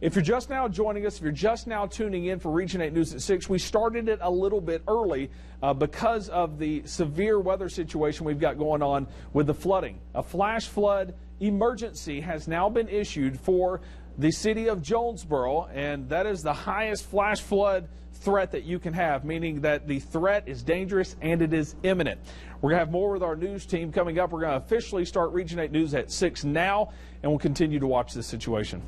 If you're just now joining us, if you're just now tuning in for Region 8 News at 6, we started it a little bit early because of the severe weather situation we've got going on with the flooding. A flash flood emergency has now been issued for the city of Jonesboro, and that is the highest flash flood threat that you can have, meaning that the threat is dangerous and it is imminent. We're going to have more with our news team coming up. We're going to officially start Region 8 News at 6 now, and we'll continue to watch this situation.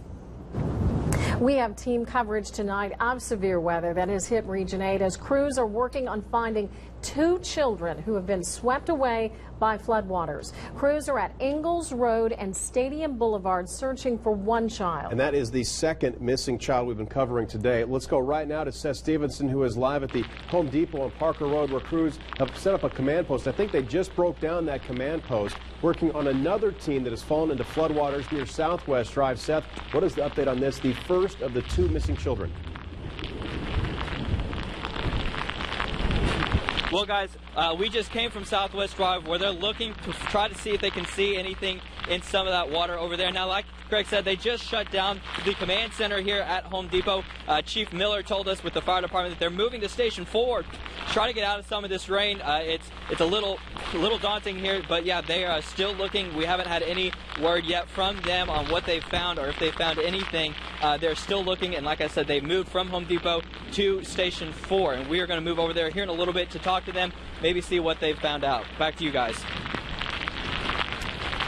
We have team coverage tonight of severe weather that has hit Region 8 as crews are working on finding 2 children who have been swept away by floodwaters. Crews are at Ingalls Road and Stadium Boulevard searching for 1 child. And that is the second missing child we've been covering today. Let's go right now to Seth Stevenson, who is live at the Home Depot on Parker Road, where crews have set up a command post. I think they just broke down that command post, working on another team that has fallen into floodwaters near Southwest Drive. Seth, what is the update on this, the first of the 2 missing children? Well, guys, we just came from Southwest Drive where they're looking to try to see if they can see anything in some of that water over there. Now, like Greg said, they just shut down the command center here at Home Depot. Chief Miller told us with the fire department that they're moving to Station 4, trying to get out of some of this rain. It's a little daunting here, but yeah, they are still looking. We haven't had any word yet from them on what they've found or if they found anything. They're still looking, and like I said, they moved from Home Depot to Station 4, and we are going to move over there here in a little bit to talk to them, maybe see what they've found out. Back to you guys.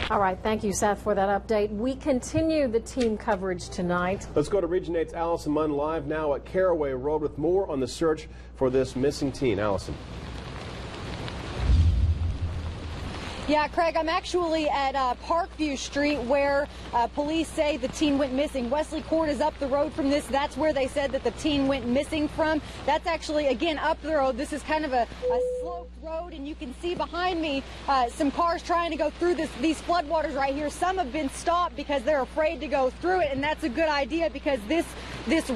All right, thank you, Seth, for that update. We continue the team coverage tonight. Let's go to Region 8's Allison Munn live now at Caraway Road with more on the search for this missing teen. Allison. Yeah, Craig, I'm actually at Parkview Street where police say the teen went missing. Wesley Court is up the road from this. That's where they said that the teen went missing from. That's actually, again, up the road. This is kind of a sloped road, and you can see behind me some cars trying to go through these floodwaters right here. Some have been stopped because they're afraid to go through it, and that's a good idea because this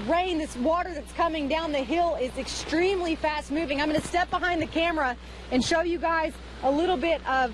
rain, this water that's coming down the hill is extremely fast moving. I'm going to step behind the camera and show you guys a little bit of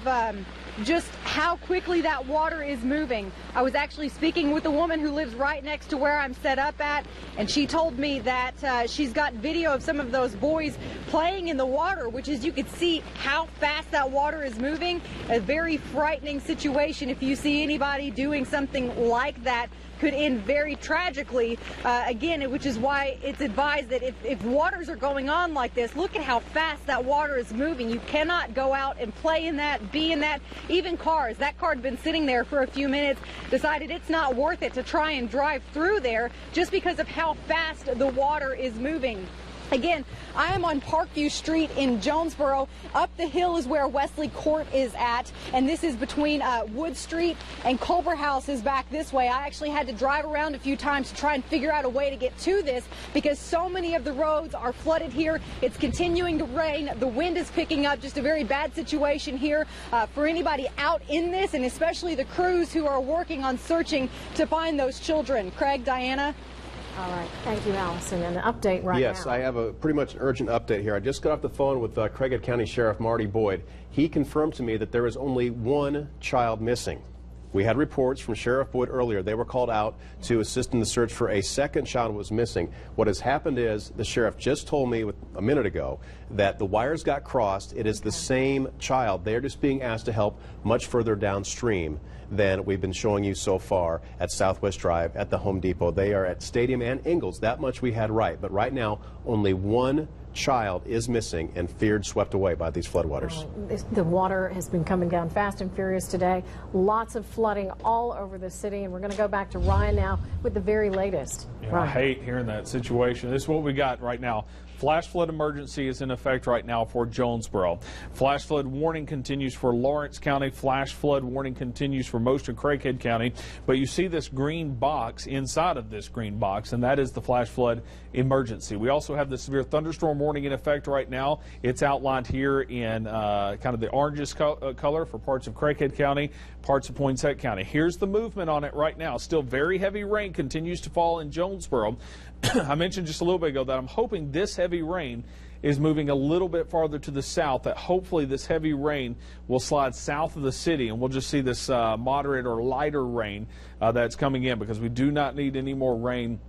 just how quickly that water is moving. I was actually speaking with a woman who lives right next to where I'm set up at, and she told me that she's got video of some of those boys playing in the water, which is, you could see how fast that water is moving. A very frightening situation. If you see anybody doing something like that, could end very tragically, again, which is why it's advised that if waters are going on like this, look at how fast that water is moving. You cannot go out and play in that, be in that. Even cars, that car had been sitting there for a few minutes, decided it's not worth it to try and drive through there just because of how fast the water is moving. Again, I am on Parkview Street in Jonesboro. Up the hill is where Wesley Court is at, and this is between Wood Street and Culver House is back this way. I actually had to drive around a few times to try and figure out a way to get to this because so many of the roads are flooded here. It's continuing to rain. The wind is picking up. Just a very bad situation here for anybody out in this, and especially the crews who are working on searching to find those children. Craig, Diana? All right. Thank you, Allison. And an update right now. Yes, I have a pretty much an urgent update here. I just got off the phone with Craighead County Sheriff Marty Boyd. He confirmed to me that there is only 1 child missing. We had reports from Sheriff Boyd earlier. They were called out to assist in the search for a second child who was missing. What has happened is the sheriff just told me a minute ago that the wires got crossed. It is the same child. They're just being asked to help much further downstream than we've been showing you so far at Southwest Drive at the Home Depot. They are at Stadium and Ingalls. That much we had right. But right now, only 1 child is missing and feared swept away by these floodwaters. The water has been coming down fast and furious today. Lots of flooding all over the city, and we're going to go back to Ryan now with the very latest. Yeah, I hate hearing that situation. This is what we got right now. Flash flood emergency is in effect right now for Jonesboro. Flash flood warning continues for Lawrence County. Flash flood warning continues for most of Craighead County. But you see this green box inside of this green box, and that is the flash flood emergency. We also have the severe thunderstorm warning in effect right now. It's outlined here in kind of the orangish color for parts of Craighead County, parts of Poinsett County. Here's the movement on it right now. Still very heavy rain continues to fall in Jonesboro. I mentioned just a little bit ago that I'm hoping this heavy heavy rain is moving a little bit farther to the south, that hopefully this heavy rain will slide south of the city, and we'll just see this moderate or lighter rain that's coming in, because we do not need any more rain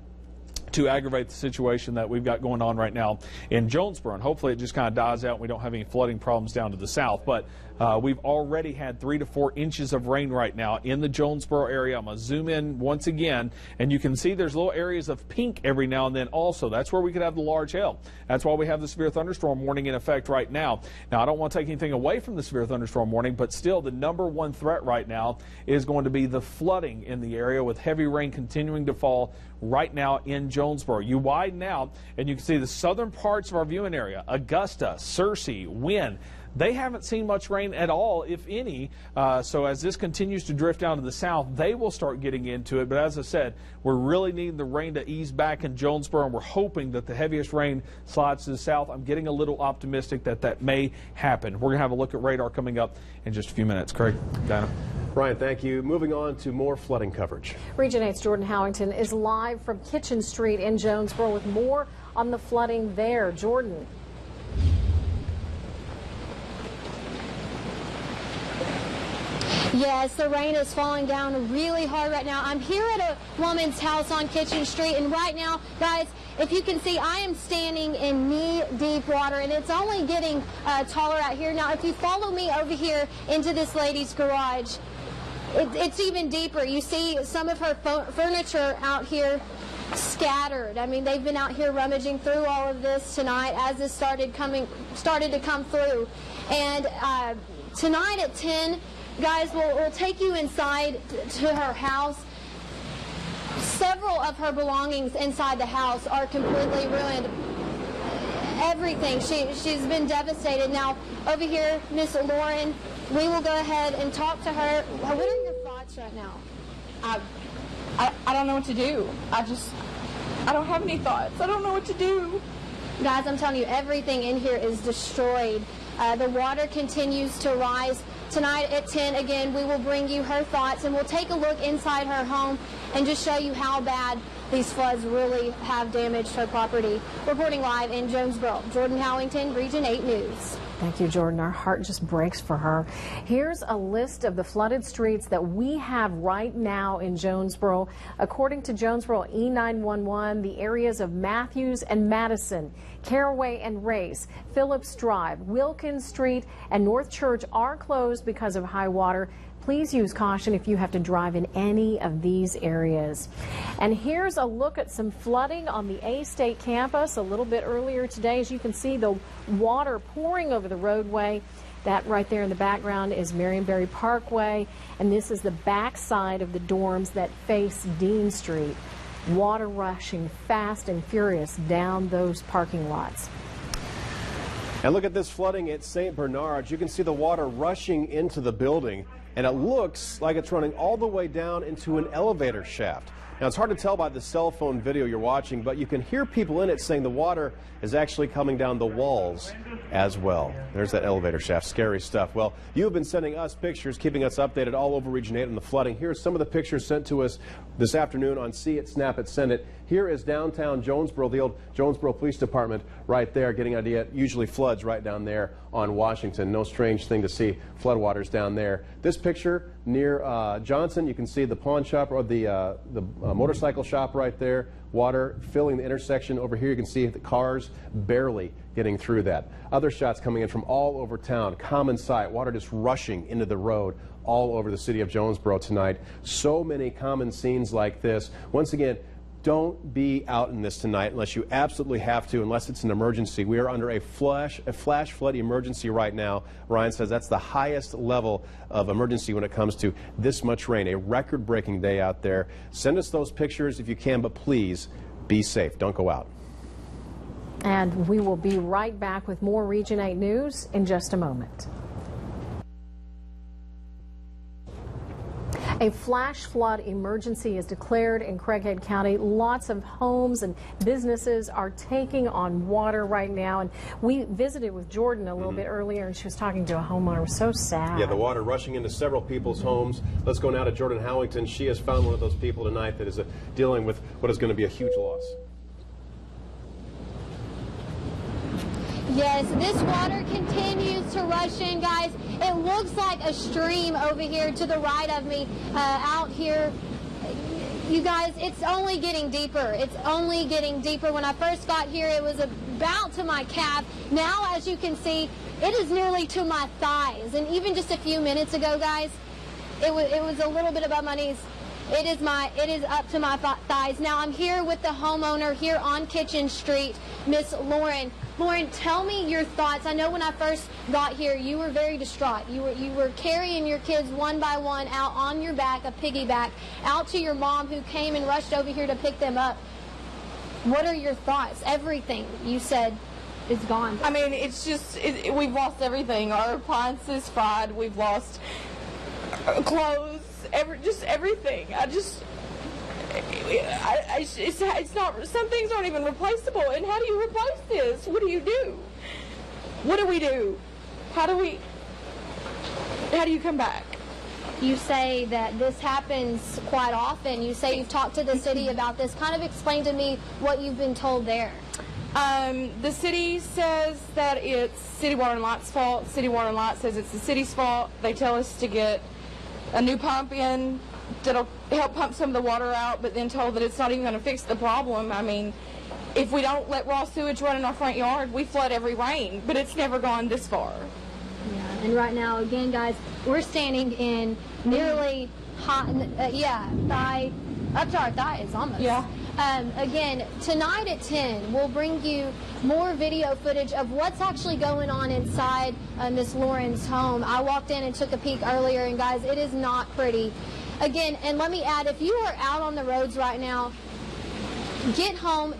to aggravate the situation that we've got going on right now in Jonesboro. And hopefully it just kind of dies out and we don't have any flooding problems down to the south. But we've already had 3 to 4 inches of rain right now in the Jonesboro area. I'm going to zoom in once again, and you can see there's little areas of pink every now and then also. That's where we could have the large hail. That's why we have the severe thunderstorm warning in effect right now. Now, I don't want to take anything away from the severe thunderstorm warning, but still the #1 threat right now is going to be the flooding in the area, with heavy rain continuing to fall right now in Jonesboro. You widen out and you can see the southern parts of our viewing area, Augusta, Searcy, Wynn. They haven't seen much rain at all, if any. So as this continues to drift down to the south, they will start getting into it. But as I said, we're really needing the rain to ease back in Jonesboro, and we're hoping that the heaviest rain slides to the south. I'm getting a little optimistic that that may happen. We're going to have a look at radar coming up in just a few minutes. Craig, Diana. Ryan, thank you. Moving on to more flooding coverage. Region 8's Jordan Howington is live from Kitchen Street in Jonesboro with more on the flooding there. Jordan. Yes, the rain is falling down really hard right now. I'm here at a woman's house on Kitchen Street, and right now, guys, if you can see, I am standing in knee-deep water, and it's only getting taller out here. Now, if you follow me over here into this lady's garage, it's even deeper. You see some of her furniture out here scattered. I mean, they've been out here rummaging through all of this tonight as this started to come through. And tonight at 10, guys, we'll take you inside to her house. Several of her belongings inside the house are completely ruined. Everything. She's been devastated. Now, over here, Miss Lauren, we will go ahead and talk to her. What are your thoughts right now? I don't know what to do. I don't have any thoughts. I don't know what to do. Guys, I'm telling you, everything in here is destroyed. The water continues to rise. Tonight at 10, again, we will bring you her thoughts, and we'll take a look inside her home and just show you how bad these floods really have damaged her property. Reporting live in Jonesboro, Jordan Howington, Region 8 News. Thank you, Jordan. Our heart just breaks for her. Here's a list of the flooded streets that we have right now in Jonesboro. According to Jonesboro E911, the areas of Matthews and Madison, Caraway and Race, Phillips Drive, Wilkins Street, and North Church are closed because of high water. Please use caution if you have to drive in any of these areas. And here's a look at some flooding on the A-State campus a little bit earlier today. As you can see, the water pouring over the roadway. That right there in the background is Marionberry Parkway, and this is the back side of the dorms that face Dean Street. Water rushing fast and furious down those parking lots. And look at this flooding at St. Bernard's. You can see the water rushing into the building, and it looks like it's running all the way down into an elevator shaft. Now, it's hard to tell by the cell phone video you're watching, but you can hear people in it saying the water is actually coming down the walls as well. There's that elevator shaft. Scary stuff. Well, you have been sending us pictures, keeping us updated all over Region 8 on the flooding. Here's some of the pictures sent to us this afternoon on See It, Snap It, Send It. Here is downtown Jonesboro, the old Jonesboro Police Department right there, getting an idea. Usually floods right down there on Washington. No strange thing to see floodwaters down there. This picture near Johnson, you can see the pawn shop or the motorcycle shop right there. Water filling the intersection. Over here you can see the cars barely getting through that. Other shots coming in from all over town. Common sight. Water just rushing into the road all over the city of Jonesboro tonight. So many common scenes like this. Once again, don't be out in this tonight unless you absolutely have to, unless it's an emergency. We are under a flash flood emergency right now. Ryan says that's the highest level of emergency when it comes to this much rain. A record-breaking day out there. Send us those pictures if you can, but please be safe. Don't go out. And we will be right back with more Region 8 news in just a moment. A flash flood emergency is declared in Craighead County. Lots of homes and businesses are taking on water right now. And we visited with Jordan a little bit earlier, and she was talking to a homeowner. It was so sad. Yeah, the water rushing into several people's homes. Let's go now to Jordan Howington. She has found one of those people tonight that is dealing with what is going to be a huge loss. Yes, this water continues to rush in, guys. It looks like a stream over here to the right of me, out here. You guys, it's only getting deeper. It's only getting deeper. When I first got here, it was about to my calf. Now, as you can see, it is nearly to my thighs. And even just a few minutes ago, guys, it was a little bit above my knees. It is up to my thighs. Now, I'm here with the homeowner here on Kitchen Street, Miss Lauren. Lauren, tell me your thoughts. I know when I first got here, you were very distraught. You were carrying your kids one by one out on your back, a piggyback, out to your mom who came and rushed over here to pick them up. What are your thoughts? Everything you said is gone. I mean, it's just, we've lost everything. Our appliances fried. We've lost clothes, just everything. It's not, some things aren't even replaceable. And how do you replace this? What do you do? What do we do? How do you come back? You say that this happens quite often. You say you've talked to the city about this. Kind of explain to me what you've been told there. The city says that it's City Water and Light's fault. City Water and Light says it's the city's fault. They tell us to get a new pump in that'll help pump some of the water out, but then told that it's not even going to fix the problem. I mean, if we don't let raw sewage run in our front yard, we flood every rain, but it's never gone this far. Yeah, and right now, again, guys, we're standing in nearly hot, thigh, up to our thighs almost. Yeah. Again, tonight at 10, we'll bring you more video footage of what's actually going on inside Miss Lauren's home. I walked in and took a peek earlier, and guys, it is not pretty. Again, and let me add, if you are out on the roads right now, get home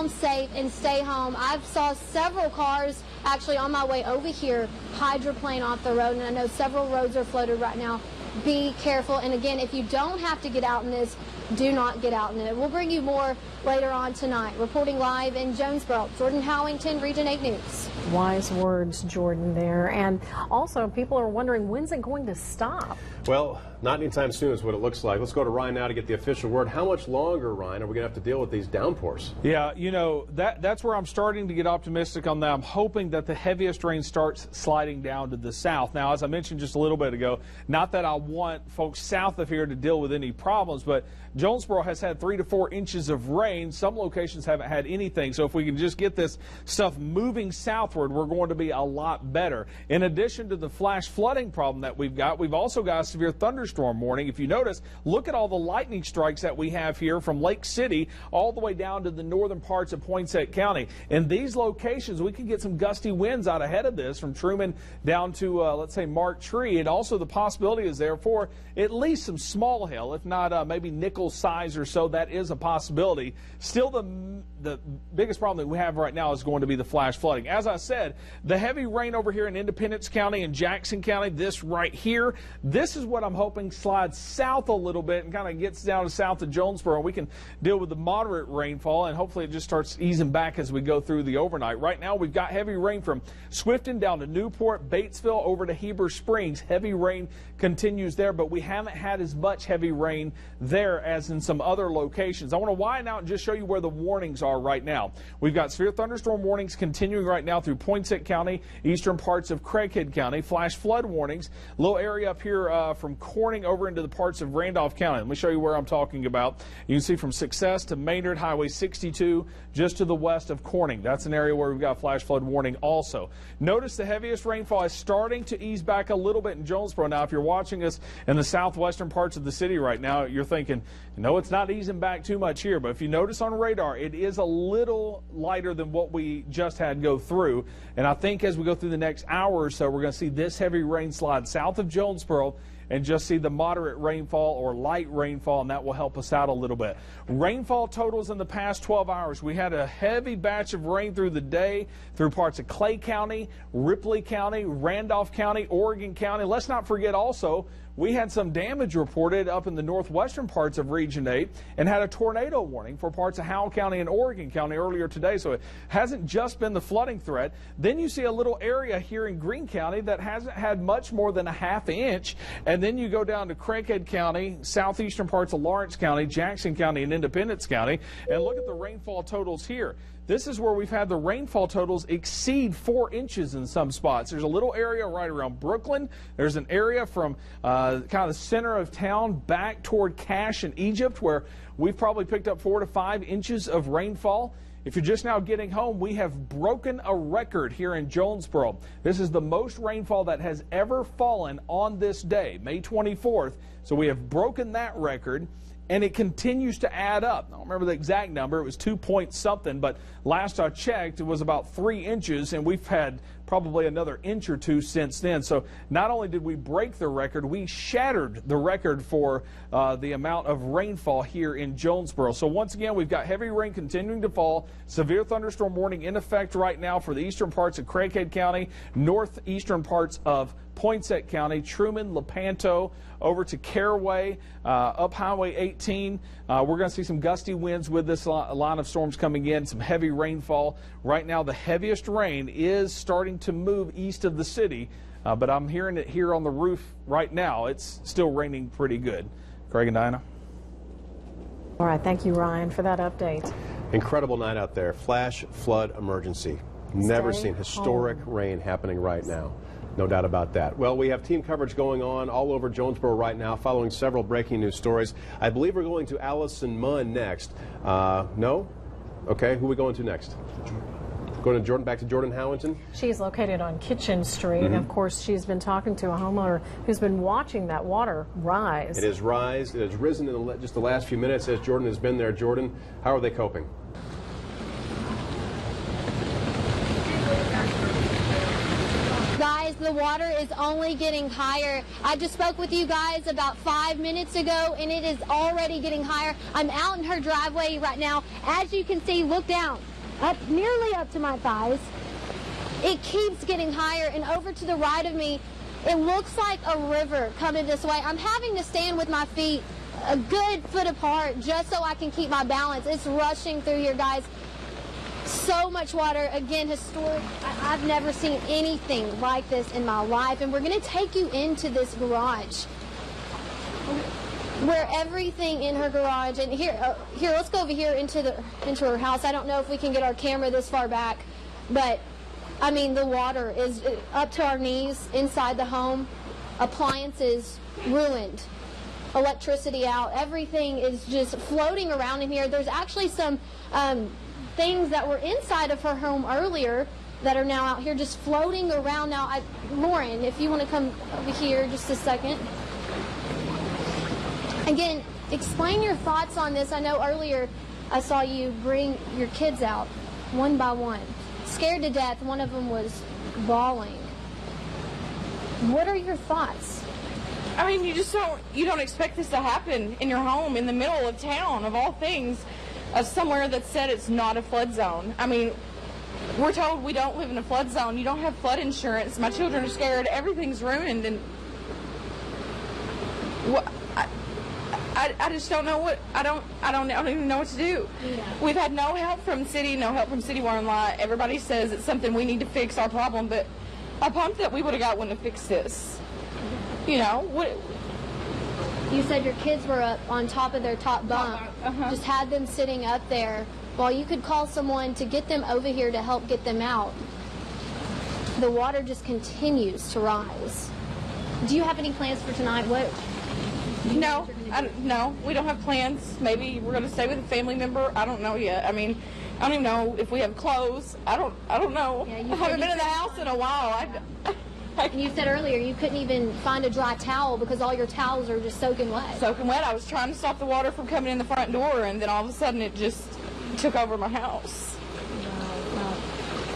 safe and stay home. I saw several cars actually on my way over here hydroplane off the road, and I know several roads are flooded right now. Be careful, and again, if you don't have to get out in this, do not get out in it. We'll bring you more later on tonight. Reporting live in Jonesboro, Jordan Howington, Region 8 News. Wise words, Jordan, there. And also, people are wondering, when's it going to stop? Well, not anytime soon is what it looks like. Let's go to Ryan now to get the official word. How much longer, Ryan, are we going to have to deal with these downpours? Yeah, you know, that's where I'm starting to get optimistic on that. I'm hoping that the heaviest rain starts sliding down to the south. Now, as I mentioned just a little bit ago, not that I want folks south of here to deal with any problems, but Jonesboro has had 3 to 4 inches of rain. Some locations haven't had anything. So if we can just get this stuff moving southward, we're going to be a lot better. In addition to the flash flooding problem that we've also got a severe thunderstorm warning. If you notice, look at all the lightning strikes that we have here from Lake City all the way down to the northern parts of Poinsett County. In these locations, we could get some gusty winds out ahead of this from Truman down to, let's say, Mark Tree. And also the possibility is there for at least some small hail, if not maybe nickel size or so. That is a possibility. Still, the biggest problem that we have right now is going to be the flash flooding. As I said, the heavy rain over here in Independence County and Jackson County, this right here, this is what I'm hoping slides south a little bit and kind of gets down to south of Jonesboro. We can deal with the moderate rainfall, and hopefully it just starts easing back as we go through the overnight. Right now, we've got heavy rain from Swifton down to Newport, Batesville, over to Heber Springs. Heavy rain continues there, but we haven't had as much heavy rain there as in some other locations. I want to widen out and just show you where the warnings are right now. We've got severe thunderstorm warnings continuing right now through Poinsett County, eastern parts of Craighead County. Flash flood warnings, little area up here from Corning over into the parts of Randolph County. Let me show you where I'm talking about. You can see from Success to Maynard, Highway 62, just to the west of Corning. That's an area where we've got flash flood warning also. Notice the heaviest rainfall is starting to ease back a little bit in Jonesboro. Now, if you're watching us in the southwestern parts of the city right now, you're thinking, no, it's not easing back too much here. But if you notice on radar, it is a little lighter than what we just had go through. And I think as we go through the next hour or so, we're going to see this heavy rain slide south of Jonesboro and just see the moderate rainfall or light rainfall, and that will help us out a little bit. Rainfall totals in the past 12 hours. We had a heavy batch of rain through the day through parts of Clay County, Ripley County, Randolph County, Oregon County. Let's not forget also, we had some damage reported up in the northwestern parts of Region 8 and had a tornado warning for parts of Howell County and Oregon County earlier today. So it hasn't just been the flooding threat. Then you see a little area here in Greene County that hasn't had much more than a ½ inch. And then you go down to Craighead County, southeastern parts of Lawrence County, Jackson County, and Independence County, and look at the rainfall totals here. this is where we've had the rainfall totals exceed 4 inches in some spots. There's a little area right around Brooklyn. There's an area from kind of the center of town back toward Cache in Egypt where we've probably picked up 4 to 5 inches of rainfall. If you're just now getting home, we have broken a record here in Jonesboro. This is the most rainfall that has ever fallen on this day, May 24th. So we have broken that record, and it continues to add up. I don't remember the exact number. It was 2 point something, but last I checked, it was about 3 inches, and we've had probably another inch or two since then. So not only did we break the record, we shattered the record for the amount of rainfall here in Jonesboro. So once again, we've got heavy rain continuing to fall. Severe thunderstorm warning in effect right now for the eastern parts of Craighead County, northeastern parts of Poinsett County, Truman, Lepanto, over to Caraway, up Highway 18. We're going to see some gusty winds with this line of storms coming in, some heavy rainfall. Right now, the heaviest rain is starting to move east of the city, but I'm hearing it here on the roof right now. It's still raining pretty good. Craig and Diana. All right, thank you, Ryan, for that update. Incredible night out there. Flash flood emergency. Never seen historic rain happening right now. No doubt about that. Well, we have team coverage going on all over Jonesboro right now, following several breaking news stories. I believe we're going to Allison Munn next. No? Okay, who are we going to next? Going to Jordan, back to Jordan Howington? She's located on Kitchen Street. And of course, she's been talking to a homeowner who's been watching that water rise. It has risen in just the last few minutes as Jordan has been there. Jordan, how are they coping? Guys, the water is only getting higher. I just spoke with you guys about 5 minutes ago, and it is already getting higher. I'm out in her driveway right now. As you can see, look down, nearly up to my thighs. It keeps getting higher, and over to the right of me, it looks like a river coming this way. I'm having to stand with my feet a good foot apart just so I can keep my balance. It's rushing through here, guys. So much water, again, historic. I've never seen anything like this in my life. And we're going to take you into this garage where everything in her garage, and here, let's go over here into her house. I don't know if we can get our camera this far back, but I mean, the water is up to our knees inside the home. Appliances ruined. Electricity out. Everything is just floating around in here. There's actually some things that were inside of her home earlier that are now out here just floating around now. Lauren, if you want to come over here just a second. Again, explain your thoughts on this. I know earlier I saw you bring your kids out one by one. Scared to death. One of them was bawling. What are your thoughts? I mean, you don't expect this to happen in your home in the middle of town, of all things. Somewhere that said it's not a flood zone. I mean, we're told we don't live in a flood zone. You don't have flood insurance. My children are scared. Everything's ruined, and I just don't know what I don't even know what to do. Yeah. We've had no help from city, no help from City Water and Light. Everybody says it's something we need to fix our problem, but a pump that we would have got wouldn't have fixed this. You know what? You said your kids were up on top of their top bunk, just had them sitting up there while you could call someone to get them over here to help get them out. The water just continues to rise. Do you have any plans for tonight? No, no, we don't have plans. Maybe we're going to stay with a family member. I don't know yet. I mean, I don't even know if we have clothes. I don't know. Yeah, I haven't been in the house in a while. And you said earlier you couldn't even find a dry towel because all your towels are just soaking wet. Soaking wet. I was trying to stop the water from coming in the front door, and then all of a sudden it just took over my house. Wow.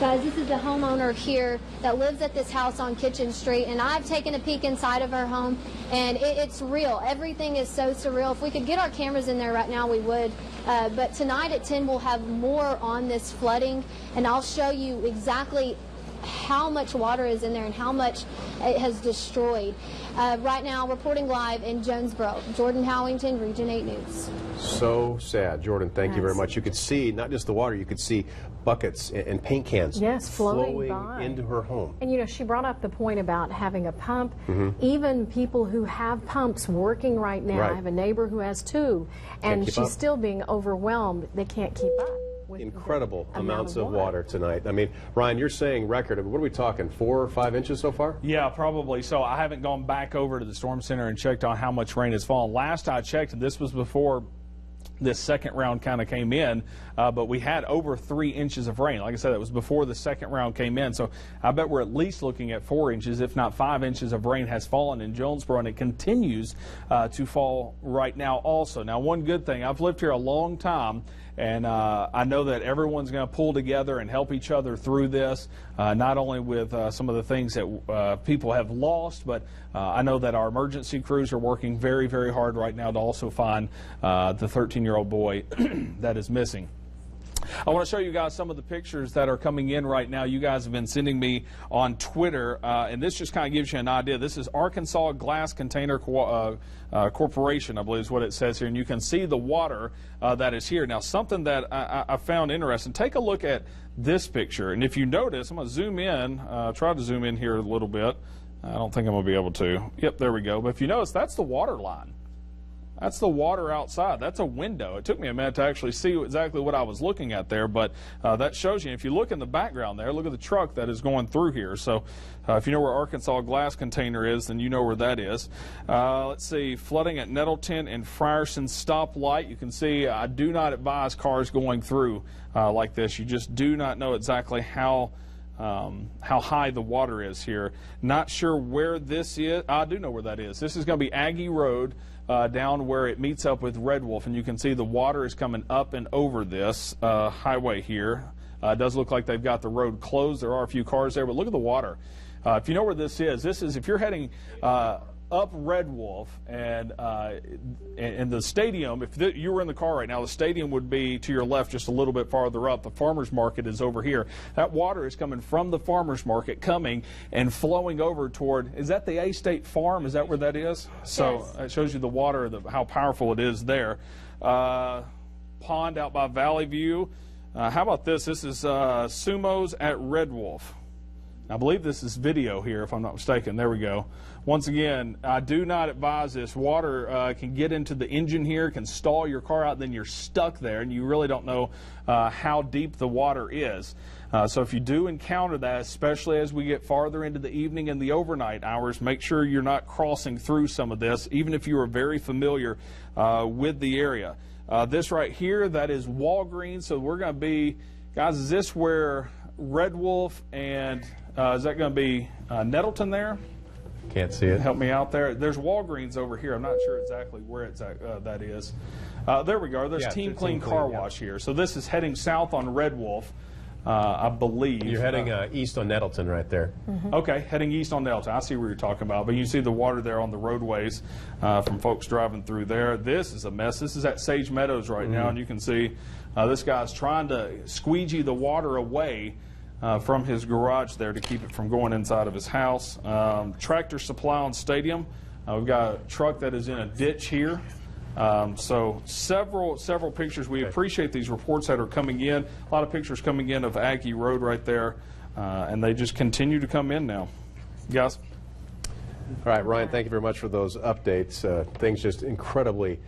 Guys, this is the homeowner here that lives at this house on Kitchen Street, and I've taken a peek inside of her home, and it's real. Everything is so surreal. If we could get our cameras in there right now, we would. But tonight at 10, we'll have more on this flooding, and I'll show you exactly how much water is in there and how much it has destroyed. Right now, reporting live in Jonesboro, Jordan Howington, Region 8 News. So sad. Jordan, thank you very much. You could see not just the water, you could see buckets and paint cans flowing into her home. And you know, she brought up the point about having a pump. Even people who have pumps working right now, I have a neighbor who has two, and she's still being overwhelmed. They can't keep up. incredible amounts of water tonight. I mean, Ryan, you're saying record. What are we talking, 4 or 5 inches so far? Yeah, probably. So I haven't gone back over to the storm center and checked on how much rain has fallen. Last I checked, this was before this second round kind of came in, but we had over 3 inches of rain. Like I said, it was before the second round came in, so I bet we're at least looking at 4 inches, if not 5 inches of rain has fallen in Jonesboro, and it continues to fall right now also. Now, one good thing, I've lived here a long time, and I know that everyone's going to pull together and help each other through this, not only with some of the things that people have lost, but I know that our emergency crews are working very, very hard right now to also find the 13-year-old boy that is missing. I want to show you guys some of the pictures that are coming in right now. You guys have been sending me on Twitter, and this just kind of gives you an idea. This is Arkansas Glass Container Corporation, I believe is what it says here, and you can see the water that is here. Now, something that I found interesting, take a look at this picture, and if you notice, I'm going to zoom in, try to zoom in here a little bit. I don't think I'm going to be able to. Yep, there we go. But if you notice, that's the water line. That's the water outside. That's a window. It took me a minute to actually see exactly what I was looking at there, but that shows you. If you look in the background there, look at the truck that is going through here. So if you know where Arkansas Glass Container is, then you know where that is. Let's see, flooding at Nettleton and Frierson stoplight. You can see I do not advise cars going through like this. You just do not know exactly how high the water is here. Not sure where this is. I do know where that is. This is going to be Aggie Road. Down where it meets up with Red Wolf, and you can see the water is coming up and over this highway here. It does look like they've got the road closed. There are a few cars there, but look at the water. If you know where this is if you're heading up Red Wolf and the stadium, if you were in the car right now, the stadium would be to your left just a little bit farther up. The farmer's market is over here. That water is coming from the farmer's market, coming and flowing over toward, is that the A State Farm? Is that where that is? So it shows you the water, how powerful it is there. Pond out by Valley View. How about this? This is Sumo's at Red Wolf. I believe this is video here, if I'm not mistaken. There we go. Once again, I do not advise this. Water can get into the engine here, can stall your car out, then you're stuck there, and you really don't know how deep the water is. So if you do encounter that, especially as we get farther into the evening and the overnight hours, make sure you're not crossing through some of this, even if you are very familiar with the area. This right here, that is Walgreens. So we're going to be, guys, is this where Red Wolf and is that going to be Nettleton there? Can't see it. Help me out there. There's Walgreens over here. I'm not sure exactly where it's that is. There we go. There's Team Clean Car Wash here. So this is heading south on Red Wolf, I believe. You're heading east on Nettleton right there. Mm-hmm. Okay, heading east on Nettleton. I see what you're talking about. But you see the water there on the roadways from folks driving through there. This is a mess. This is at Sage Meadows right now, and you can see this guy's trying to squeegee the water away from his garage there to keep it from going inside of his house. Tractor Supply on Stadium. We've got a truck that is in a ditch here. So several pictures. We appreciate these reports that are coming in. A lot of pictures coming in of Aggie Road right there, and they just continue to come in now. Guys? All right, Ryan, thank you very much for those updates. Things just incredibly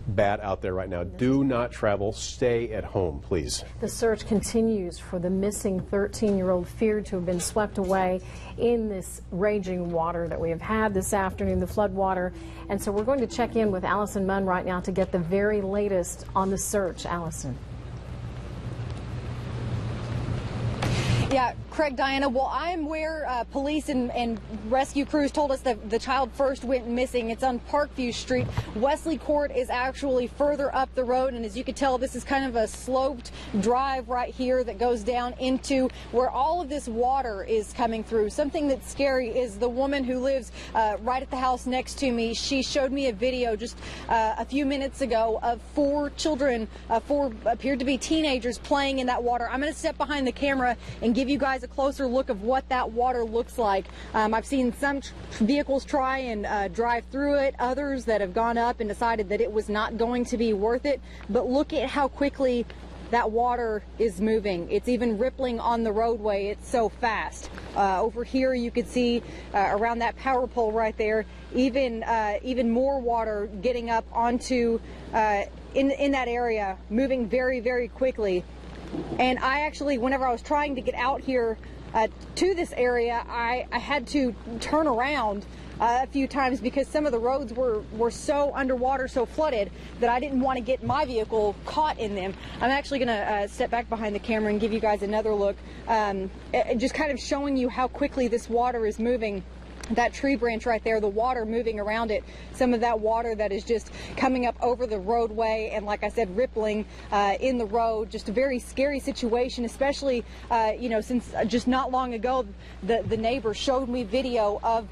bad out there right now. Do not travel. Stay at home, please. The search continues for the missing 13-year-old feared to have been swept away in this raging water that we have had this afternoon, the flood water. And so we're going to check in with Allison Munn right now to get the very latest on the search. Allison. Yeah, Craig, Diana, well, I'm where police and rescue crews told us that the child first went missing. It's on Parkview Street. Wesley Court is actually further up the road, and as you can tell, this is kind of a sloped drive right here that goes down into where all of this water is coming through. Something that's scary is the woman who lives right at the house next to me. She showed me a video just a few minutes ago of 4 children, 4 appeared to be teenagers playing in that water. I'm going to step behind the camera and give you guys a closer look of what that water looks like. I've seen some vehicles try and drive through it, others that have gone up and decided that it was not going to be worth it. But look at how quickly that water is moving. It's even rippling on the roadway. It's so fast. Over here you could see around that power pole right there, even more water getting up onto in that area, moving very, very quickly. And I actually, whenever I was trying to get out here to this area, I had to turn around a few times because some of the roads were so underwater, so flooded, that I didn't want to get my vehicle caught in them. I'm actually going to step back behind the camera and give you guys another look, just kind of showing you how quickly this water is moving. That tree branch right there, the water moving around it, some of that water that is just coming up over the roadway and, like I said, rippling in the road. Just a very scary situation, especially, you know, since just not long ago the neighbor showed me video of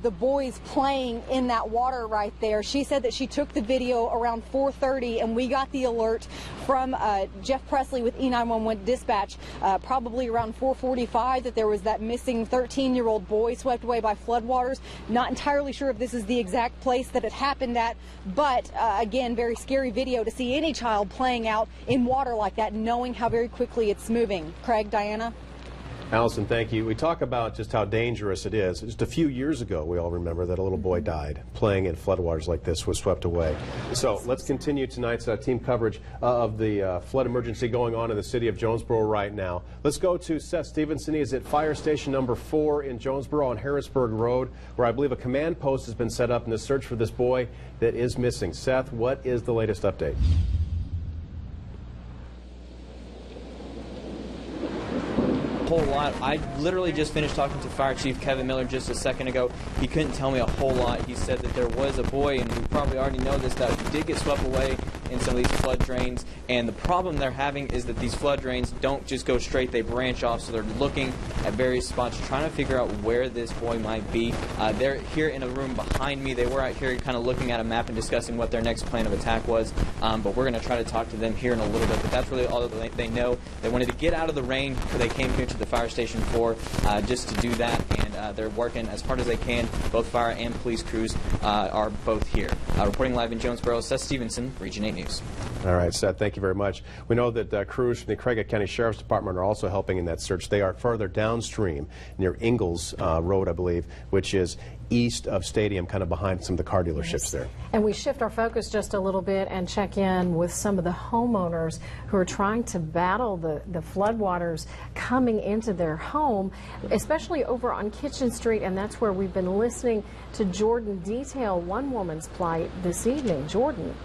the boys playing in that water right there. She said that she took the video around 4:30 and we got the alert from Jeff Presley with E911 dispatch probably around 4:45 that there was that missing 13-year-old boy swept away by floodwaters. Not entirely sure if this is the exact place that it happened at, but again, very scary video to see any child playing out in water like that, knowing how very quickly it's moving. Craig, Diana? Allison, thank you. We talk about just how dangerous it is. Just a few years ago, we all remember that a little boy died playing in floodwaters like this, was swept away. So let's continue tonight's team coverage of the flood emergency going on in the city of Jonesboro right now. Let's go to Seth Stevenson. He is at fire station number 4 in Jonesboro on Harrisburg Road, where I believe a command post has been set up in the search for this boy that is missing. Seth, what is the latest update? Whole lot. I literally just finished talking to Fire Chief Kevin Miller just a second ago. He couldn't tell me a whole lot. He said that there was a boy, and we probably already know this, that did get swept away in some of these flood drains. And the problem they're having is that these flood drains don't just go straight, they branch off. So they're looking at various spots, trying to figure out where this boy might be. They're here in a room behind me. They were out here kind of looking at a map and discussing what their next plan of attack was. But we're going to try to talk to them here in a little bit. But that's really all that they know. They wanted to get out of the rain, so they came here to the fire station for just to do that, and they're working as hard as they can. Both fire and police crews are both here. Reporting live in Jonesboro, Seth Stevenson, Region 8 News. All right, Seth, thank you very much. We know that crews from the Craig County Sheriff's Department are also helping in that search. They are further downstream near Ingalls Road, I believe, which is east of Stadium, kind of behind some of the car dealerships there. And we shift our focus just a little bit and check in with some of the homeowners who are trying to battle the floodwaters coming into their home, especially over on Kitchen Street, and that's where we've been listening to Jordan detail one woman's plight this evening. Jordan.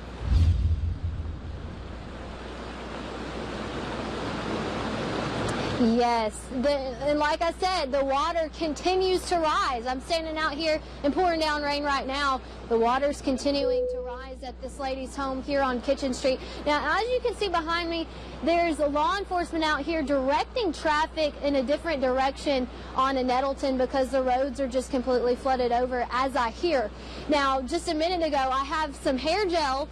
Yes, and like I said, the water continues to rise. I'm standing out here in pouring down rain right now. The water's continuing to rise at this lady's home here on Kitchen Street. Now, as you can see behind me, there's a law enforcement out here directing traffic in a different direction on a Nettleton because the roads are just completely flooded over, as I hear. Now, just a minute ago, I have some hair gel.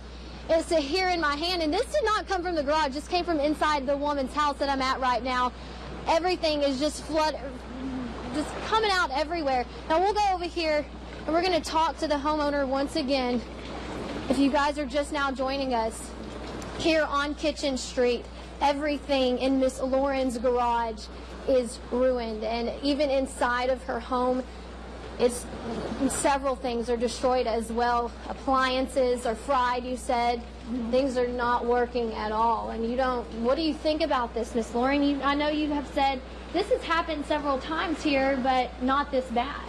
It's here in my hand, and this did not come from the garage. This came from inside the woman's house that I'm at right now. Everything is just just coming out everywhere. Now we'll go over here and we're going to talk to the homeowner once again. If you guys are just now joining us here on Kitchen Street, everything in Miss Lauren's garage is ruined, and even inside of her home, several things are destroyed as well. Appliances are fried, you said. Things are not working at all. And what do you think about this, Miss Lauren? I know you have said this has happened several times here, but not this bad.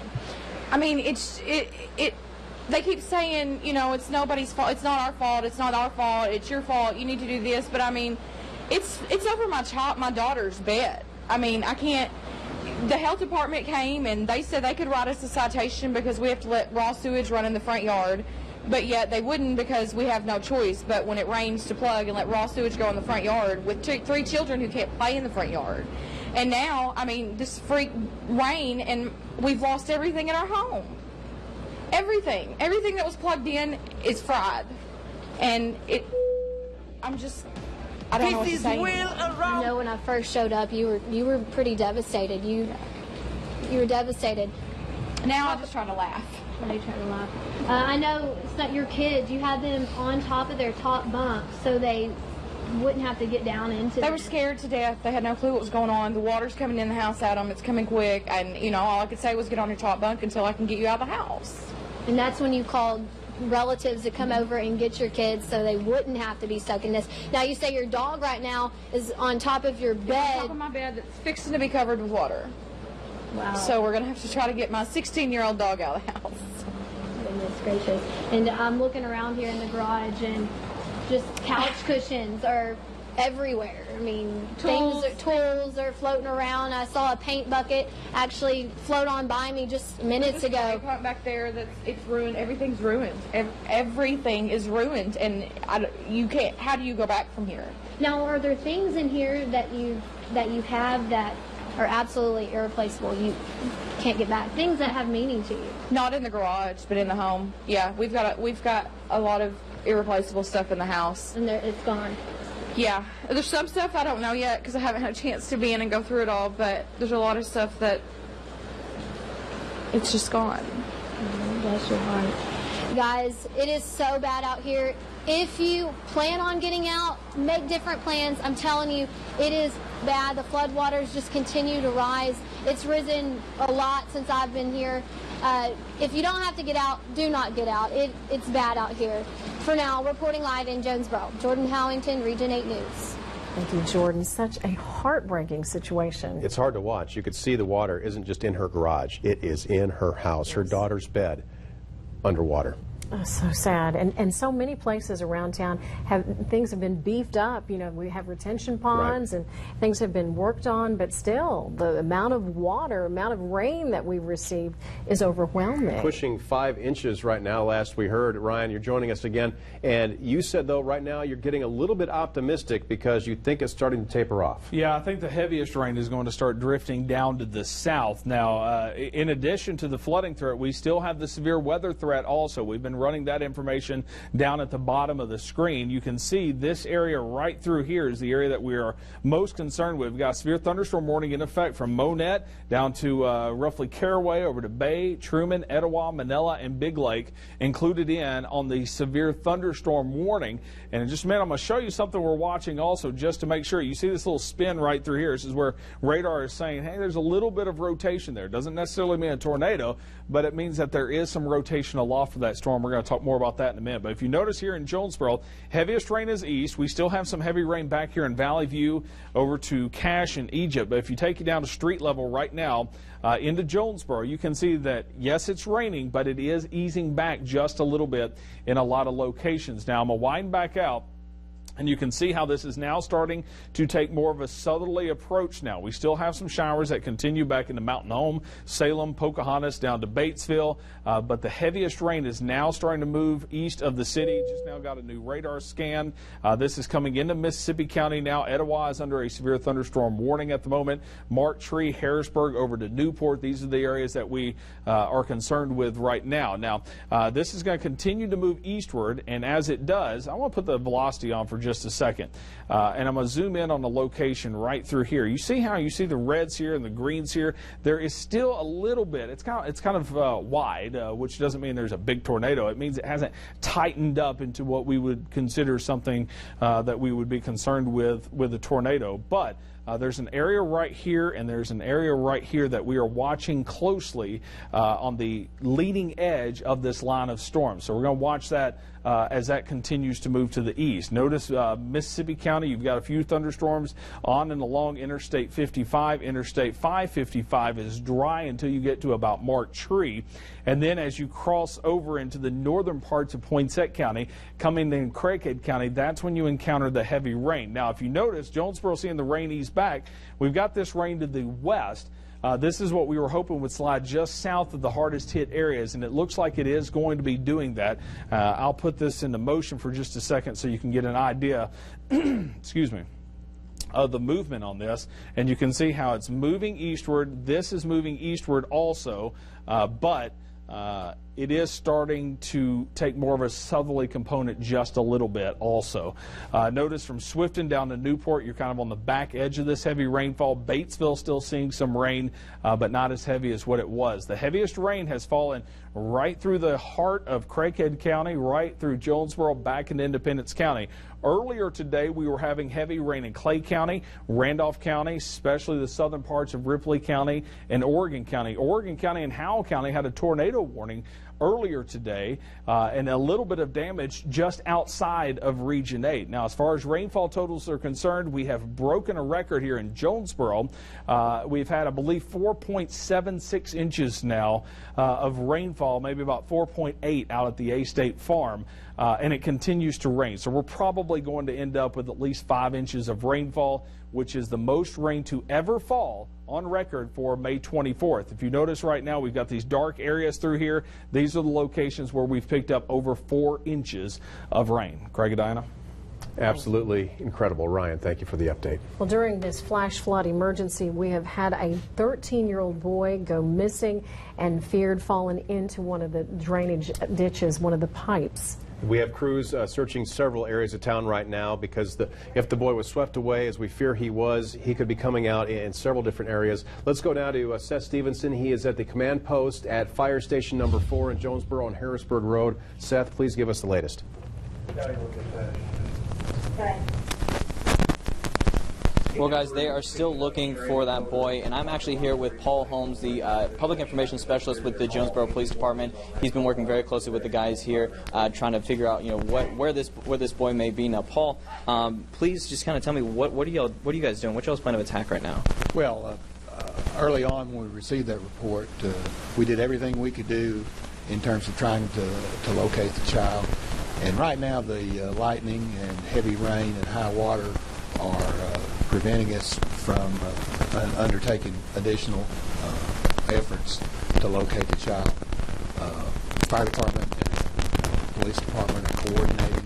I mean, they keep saying, you know, it's nobody's fault. It's not our fault. It's not our fault. It's your fault. You need to do this. But I mean, it's over my daughter's bed. I mean, I can't. The health department came and they said they could write us a citation because we have to let raw sewage run in the front yard, but yet they wouldn't because we have no choice but when it rains to plug and let raw sewage go in the front yard with 3 children who can't play in the front yard. And now, I mean, this freak rain and we've lost everything in our home. Everything that was plugged in is fried. And I don't know what to say anymore. I know when I first showed up, you were pretty devastated. You were devastated. Now I'm just trying to laugh. Why are you trying to laugh? I know it's not your kids. You had them on top of their top bunk so they wouldn't have to get down into. They were scared to death. They had no clue what was going on. The water's coming in the house at them. It's coming quick, and you know all I could say was get on your top bunk until I can get you out of the house. And that's when you called relatives to come over and get your kids so they wouldn't have to be stuck in this. Now, you say your dog right now is on top of your bed. On top of my bed that's fixing to be covered with water. Wow. So we're going to have to try to get my 16-year-old dog out of the house. Goodness gracious. And I'm looking around here in the garage, and just couch cushions are everywhere. I mean, tools are floating around. I saw a paint bucket actually float on by me just minutes ago. Pump back there, it's ruined. Everything's ruined. Everything is ruined, and you can't. How do you go back from here? Now, are there things in here that you have that are absolutely irreplaceable? You can't get back. Things that have meaning to you. Not in the garage, but in the home. Yeah, we've got a lot of irreplaceable stuff in the house, And it's gone. Yeah, there's some stuff I don't know yet because I haven't had a chance to be in and go through it all, but there's a lot of stuff that it's just gone. Bless your heart. Guys, it is so bad out here. If you plan on getting out, make different plans. I'm telling you, it is bad. The floodwaters just continue to rise. It's risen a lot since I've been here. If you don't have to get out, do not get out. It's bad out here. For now, reporting live in Jonesboro, Jordan Howington, Region 8 News. Thank you, Jordan. Such a heartbreaking situation. It's hard to watch. You could see the water isn't just in her garage. It is in her house, yes. Her daughter's bed, underwater. Oh, so sad. And so many places around town things have been beefed up. You know, we have retention ponds, right, and things have been worked on, but still the amount of water, amount of rain that we've received is overwhelming. Pushing 5 inches right now, last we heard. Ryan, you're joining us again, and you said, though, right now you're getting a little bit optimistic because you think it's starting to taper off. Yeah, I think the heaviest rain is going to start drifting down to the south. Now, in addition to the flooding threat, we still have the severe weather threat also. We've been running that information down at the bottom of the screen. You can see this area right through here is the area that we are most concerned with. We've got severe thunderstorm warning in effect from Monette down to roughly Caraway over to Bay, Truman, Etowah, Manila, and Big Lake included in on the severe thunderstorm warning. And in just a minute, I'm going to show you something we're watching also just to make sure. You see this little spin right through here. This is where radar is saying, hey, there's a little bit of rotation there. Doesn't necessarily mean a tornado, but it means that there is some rotation aloft for that storm. We're going to talk more about that in a minute. But if you notice here in Jonesboro, heaviest rain is east. We still have some heavy rain back here in Valley View over to Cache and Egypt. But if you take you down to street level right now into Jonesboro, you can see that, yes, it's raining, but it is easing back just a little bit in a lot of locations. Now, I'm going to wind back out. And you can see how this is now starting to take more of a southerly approach now. We still have some showers that continue back into Mountain Home, Salem, Pocahontas, down to Batesville. But the heaviest rain is now starting to move east of the city. Just now got a new radar scan. This is coming into Mississippi County now. Etowah is under a severe thunderstorm warning at the moment. Mark Tree, Harrisburg, over to Newport. These are the areas that we are concerned with right now. Now, this is going to continue to move eastward. And as it does, I want to put the velocity on for just a second, and I'm going to zoom in on the location right through here. You see how you see the reds here and the greens here? There is still a little bit. It's kind of wide, which doesn't mean there's a big tornado. It means it hasn't tightened up into what we would consider something that we would be concerned with a tornado. But there's an area right here and there's an area right here that we are watching closely on the leading edge of this line of storms. So we're going to watch that as that continues to move to the east. Notice Mississippi County, you've got a few thunderstorms on and along Interstate 55. Interstate 555 is dry until you get to about Mark Tree. And then as you cross over into the northern parts of Poinsett County, coming in Craighead County, that's when you encounter the heavy rain. Now, if you notice, Jonesboro seeing the rain ease back, we've got this rain to the west. This is what we were hoping would slide just south of the hardest hit areas, and it looks like it is going to be doing that. I'll put this into motion for just a second so you can get an idea, excuse me, of the movement on this. And you can see how it's moving eastward. This is moving eastward also, but it is starting to take more of a southerly component just a little bit also. Notice from Swifton down to Newport, you're kind of on the back edge of this heavy rainfall. Batesville still seeing some rain, but not as heavy as what it was. The heaviest rain has fallen right through the heart of Craighead County, right through Jonesboro, back into Independence County. Earlier today, we were having heavy rain in Clay County, Randolph County, especially the southern parts of Ripley County and Oregon County. Oregon County and Howell County had a tornado warning earlier today, and a little bit of damage just outside of Region 8. Now, as far as rainfall totals are concerned, we have broken a record here in Jonesboro. We've had, I believe, 4.76 inches now of rainfall, maybe about 4.8 out at the A-State Farm, and it continues to rain. So we're probably going to end up with at least 5 inches of rainfall, which is the most rain to ever fall on record for May 24th. If you notice right now, we've got these dark areas through here. These are the locations where we've picked up over 4 inches of rain. Craig and Diana? Absolutely incredible. Ryan, thank you for the update. Well, during this flash flood emergency, we have had a 13-year-old boy go missing and feared falling into one of the drainage ditches, one of the pipes. We have crews searching several areas of town right now because if the boy was swept away, as we fear he was, he could be coming out in several different areas. Let's go now to Seth Stevenson. He is at the command post at Fire Station number 4 in Jonesboro on Harrisburg Road. Seth, please give us the latest. Well, guys, they are still looking for that boy, and I'm actually here with Paul Holmes, the public information specialist with the Jonesboro Police Department. He's been working very closely with the guys here, trying to figure out, where this boy may be. Now, Paul, please just kind of tell me what are you guys doing? What's y'all's plan of attack right now? Well, early on when we received that report, we did everything we could do in terms of trying to locate the child. And right now, the lightning and heavy rain and high water are preventing us from undertaking additional efforts to locate the child. Fire department and police department are coordinating.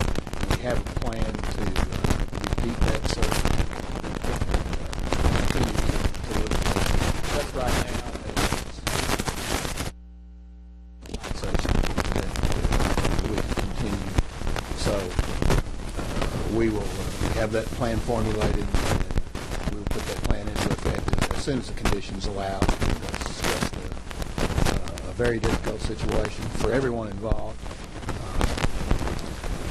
We have a plan to repeat that search. Continue to look. That's right now. We continue. So we will have that plan formulated. We'll put that plan into effect as soon as the conditions allow. It's just a very difficult situation for everyone involved,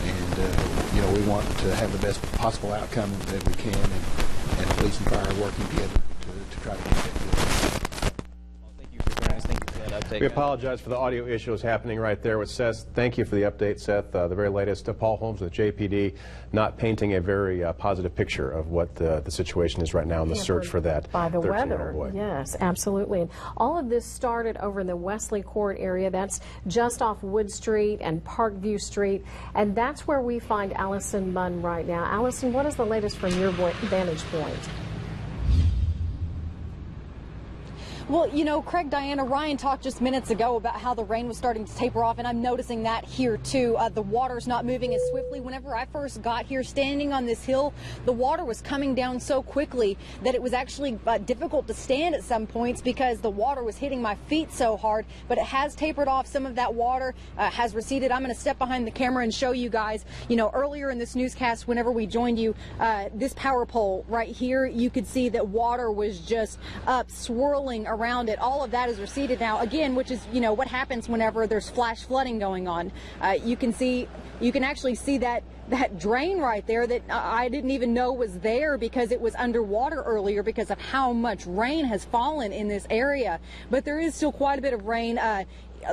and we want to have the best possible outcome that we can, and police and fire working together to try to get that good. Thank you for joining us. Thank you for that update. We apologize for the audio issues happening right there with Seth. Thank you for the update, Seth. The very latest. Paul Holmes with JPD, not painting a very positive picture of what the situation is right now in the search for that 13-year-old boy. Yes, absolutely. And all of this started over in the Wesley Court area. That's just off Wood Street and Parkview Street, and that's where we find Allison Munn right now. Allison, what is the latest from your vantage point? Well, Craig, Diana, Ryan talked just minutes ago about how the rain was starting to taper off, and I'm noticing that here too. The water's not moving as swiftly. Whenever I first got here, standing on this hill, the water was coming down so quickly that it was actually difficult to stand at some points because the water was hitting my feet so hard, but it has tapered off. Some of that water has receded. I'm going to step behind the camera and show you guys, earlier in this newscast, whenever we joined you, this power pole right here, you could see that water was just up, swirling around it. All of that is receded now, again, which is what happens whenever there's flash flooding going on. You can actually see that drain right there that I didn't even know was there because it was underwater earlier because of how much rain has fallen in this area. But there is still quite a bit of rain.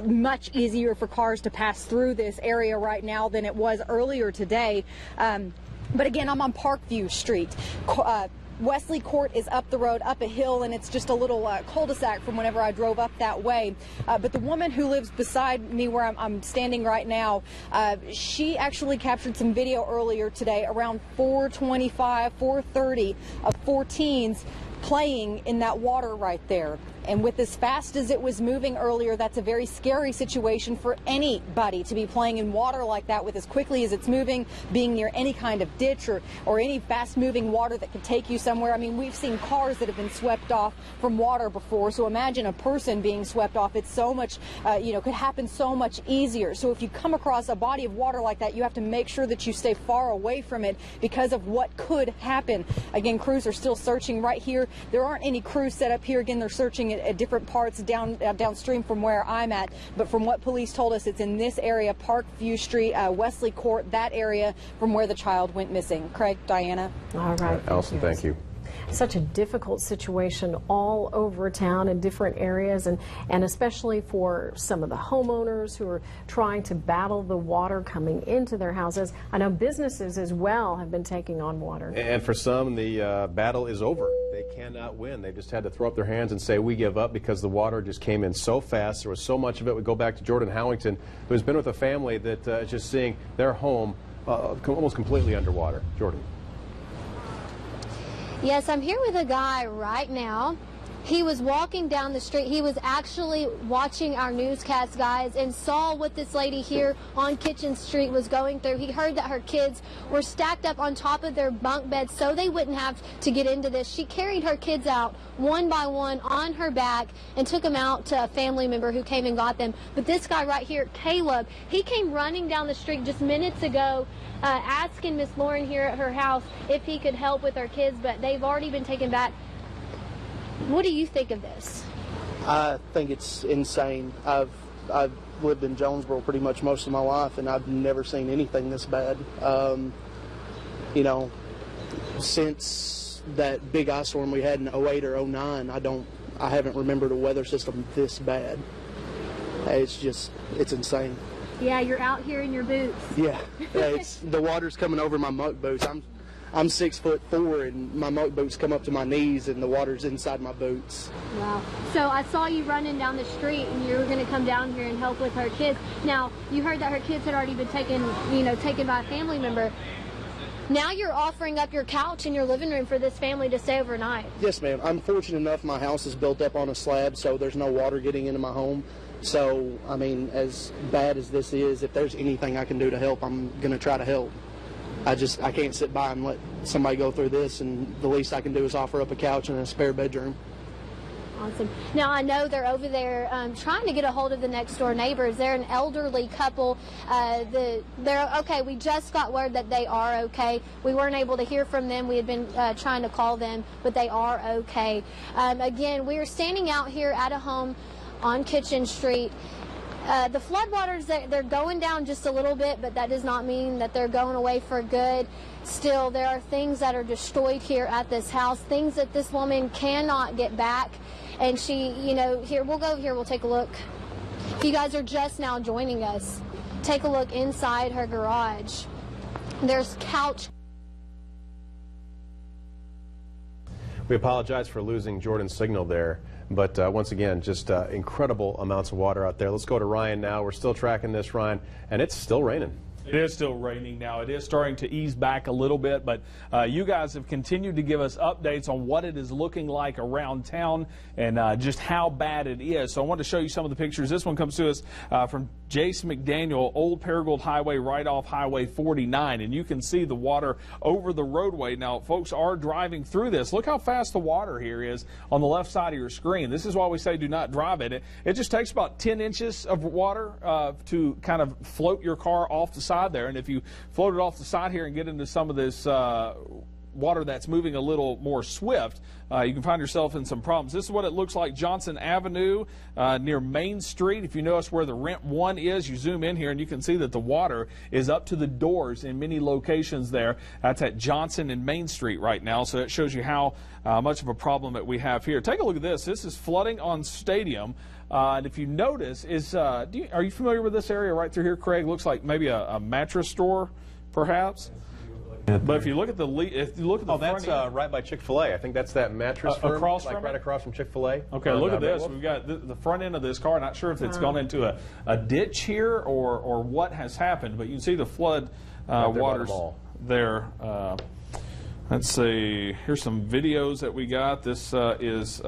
Much easier for cars to pass through this area right now than it was earlier today. But again, I'm on Parkview Street. Wesley Court is up the road, up a hill, and it's just a little cul-de-sac from whenever I drove up that way. But the woman who lives beside me where I'm standing right now, she actually captured some video earlier today around 4:25, 4:30 of 4 teens playing in that water right there. And with as fast as it was moving earlier, that's a very scary situation for anybody to be playing in water like that with as quickly as it's moving, being near any kind of ditch or any fast-moving water that could take you somewhere. I mean, we've seen cars that have been swept off from water before, so imagine a person being swept off. It's so much, could happen so much easier. So if you come across a body of water like that, you have to make sure that you stay far away from it because of what could happen. Again, crews are still searching right here. There aren't any crews set up here. Again, they're searching at different parts downstream from where I'm at. But from what police told us, it's in this area, Parkview Street, Wesley Court, that area from where the child went missing. Craig, Diana. All right. Allison, thank you. such a difficult situation all over town in different areas, and especially for some of the homeowners who are trying to battle the water coming into their houses. I know businesses as well have been taking on water. And for some, the battle is over. They cannot win. They just had to throw up their hands and say, we give up, because the water just came in so fast. There was so much of it. We go back to Jordan Howington, who's been with a family that is just seeing their home almost completely underwater. Jordan. Yes, I'm here with a guy right now. He was walking down the street. He was actually watching our newscast, guys, and saw what this lady here on Kitchen Street was going through. He heard that her kids were stacked up on top of their bunk beds so they wouldn't have to get into this. She carried her kids out one by one on her back and took them out to a family member who came and got them. But this guy right here, Caleb, he came running down the street just minutes ago asking Miss Lauren here at her house if he could help with her kids, but they've already been taken back. What do you think of this? I think it's insane. I've lived in Jonesboro pretty much most of my life, and I've never seen anything this bad. You know, since that big ice storm we had in 08 or 09, I haven't remembered a weather system this bad. It's insane. Yeah, you're out here in your boots. Yeah, the water's coming over my muck boots. I'm 6'4", and my muck boots come up to my knees, and the water's inside my boots. Wow. So I saw you running down the street, and you were going to come down here and help with her kids. Now, you heard that her kids had already been taken by a family member. Now you're offering up your couch in your living room for this family to stay overnight. Yes, ma'am. I'm fortunate enough my house is built up on a slab, so there's no water getting into my home. So, I mean, as bad as this is, if there's anything I can do to help, I'm going to try to help. I can't sit by and let somebody go through this, and the least I can do is offer up a couch and a spare bedroom. Awesome. Now, I know they're over there trying to get a hold of the next door neighbors. They're an elderly couple. They're okay. We just got word that they are okay. We weren't able to hear from them. We had been trying to call them, but they are okay. Again, we are standing out here at a home on Kitchen Street. The floodwaters, they're going down just a little bit, but that does not mean that they're going away for good. Still, there are things that are destroyed here at this house, things that this woman cannot get back. And she, here, we'll go here, we'll take a look. If you guys are just now joining us, take a look inside her garage. There's couch. We apologize for losing Jordan's signal there. But once again, just incredible amounts of water out there. Let's go to Ryan now. We're still tracking this, Ryan, and it's still raining. It is still raining now. It is starting to ease back a little bit, but you guys have continued to give us updates on what it is looking like around town and just how bad it is. So I wanted to show you some of the pictures. This one comes to us from Jace McDaniel, Old Paragould Highway, right off Highway 49, and you can see the water over the roadway. Now, folks are driving through this. Look how fast the water here is on the left side of your screen. This is why we say do not drive it. It just takes about 10 inches of water to kind of float your car off the side there, and if you float it off the side here and get into some of this water that's moving a little more swift, you can find yourself in some problems. This is what it looks like, Johnson Avenue near Main Street. If you notice where the Rent 1 is, you zoom in here and you can see that the water is up to the doors in many locations there. That's at Johnson and Main Street right now, so it shows you how much of a problem that we have here. Take a look at this. This is flooding on Stadium. And if you notice, are you familiar with this area right through here, Craig? Looks like maybe a mattress store, perhaps. But if you look at the that's right by Chick-fil-A. I think that's that mattress firm, across from right across from Chick-fil-A. Okay, look at this. We've got the front end of this car. Not sure if it's gone into a ditch here or what has happened, but you can see the flood waters there. Let's see. Here's some videos that we got. This is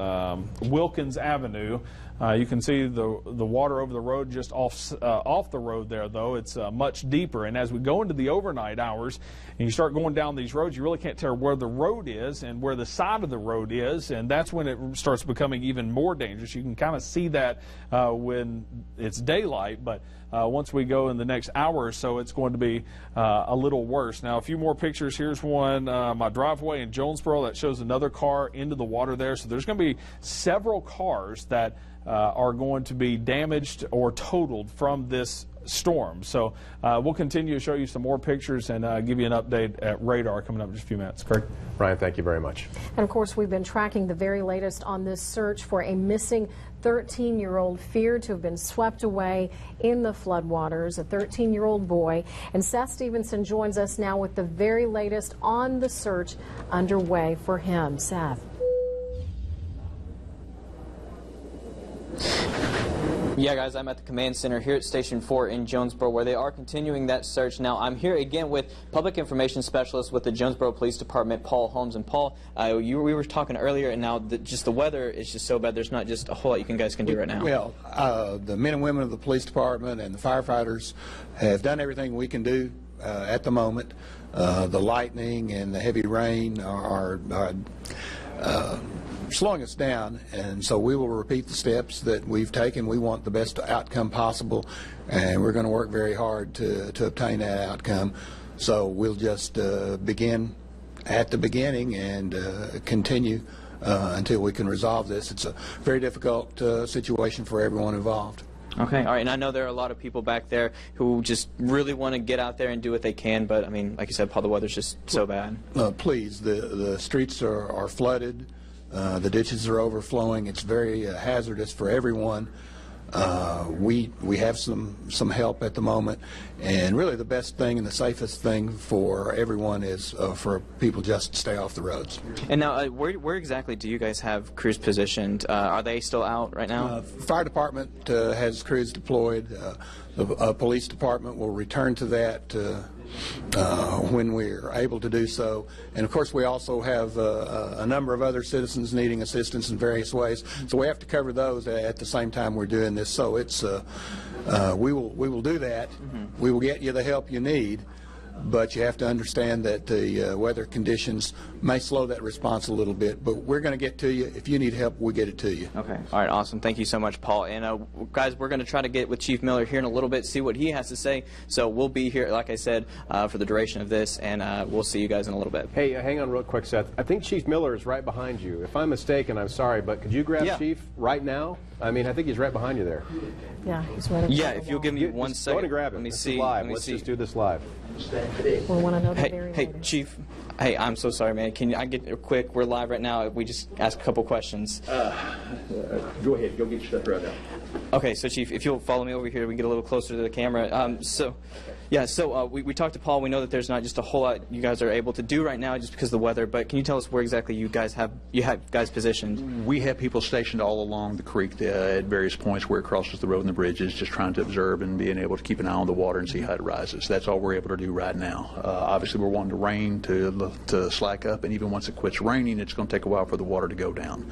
Wilkins Avenue. You can see the water over the road just off the road there, though. It's much deeper. And as we go into the overnight hours and you start going down these roads, you really can't tell where the road is and where the side of the road is. And that's when it starts becoming even more dangerous. You can kind of see that when it's daylight. But once we go in the next hour or so, it's going to be a little worse. Now, a few more pictures. Here's one, my driveway in Jonesboro, that shows another car into the water there. So there's going to be several cars that are going to be damaged or totaled from this storm. So we'll continue to show you some more pictures and give you an update at radar coming up in just a few minutes. Craig? Ryan, thank you very much. And of course, we've been tracking the very latest on this search for a missing 13-year-old feared to have been swept away in the floodwaters, a 13-year-old boy. And Seth Stevenson joins us now with the very latest on the search underway for him. Seth. Yeah, guys, I'm at the command center here at Station 4 in Jonesboro, where they are continuing that search. Now, I'm here again with Public Information Specialist with the Jonesboro Police Department, Paul Holmes. And Paul, we were talking earlier, and now just the weather is just so bad. There's not just a whole lot you guys can do right now. Well, the men and women of the police department and the firefighters have done everything we can do at the moment. The lightning and the heavy rain are slowing us down, and so we will repeat the steps that we've taken. We want the best outcome possible, and we're going to work very hard to obtain that outcome. So we'll just begin at the beginning and continue until we can resolve this. It's a very difficult situation for everyone involved. Okay, all right, and I know there are a lot of people back there who just really want to get out there and do what they can, but I mean, like you said, Paul, the weather's just so bad. Please, the streets are flooded. The ditches are overflowing. It's very hazardous for everyone. We have some help at the moment, and really the best thing and the safest thing for everyone is for people just to stay off the roads. And now, where exactly do you guys have crews positioned? Are they still out right now? Fire department has crews deployed. The police department will return to that when we're able to do so. And of course, we also have a number of other citizens needing assistance in various ways. So we have to cover those at the same time we're doing this. So it's we will do that. We will get you the help you need. But you have to understand that the weather conditions may slow that response a little bit. But we're going to get to you. If you need help, we'll get it to you. Okay. All right. Awesome. Thank you so much, Paul. And guys, we're going to try to get with Chief Miller here in a little bit, see what he has to say. So we'll be here, like I said, for the duration of this, and we'll see you guys in a little bit. Hey, hang on real quick, Seth. I think Chief Miller is right behind you. If I'm mistaken, I'm sorry, but could you grab Chief right now? I mean, I think he's right behind you there. Yeah, he's right. Yeah, if you'll give me 1 second. Go ahead and grab him. Let me see. Live. Let's just do this live. We want to know the very Hey, latest. Chief. Hey, I'm so sorry, man. Can I get quick? We're live right now. We just ask a couple questions. Go ahead. Go get your stuff right now. Okay, so Chief, if you'll follow me over here, we get a little closer to the camera. We talked to Paul. We know that there's not just a whole lot you guys are able to do right now just because of the weather. But can you tell us where exactly you have guys positioned? We have people stationed all along the creek at various points where it crosses the road and the bridges, just trying to observe and being able to keep an eye on the water and see how it rises. That's all we're able to do right now. Obviously, we're wanting the rain to slack up, and even once it quits raining, it's going to take a while for the water to go down.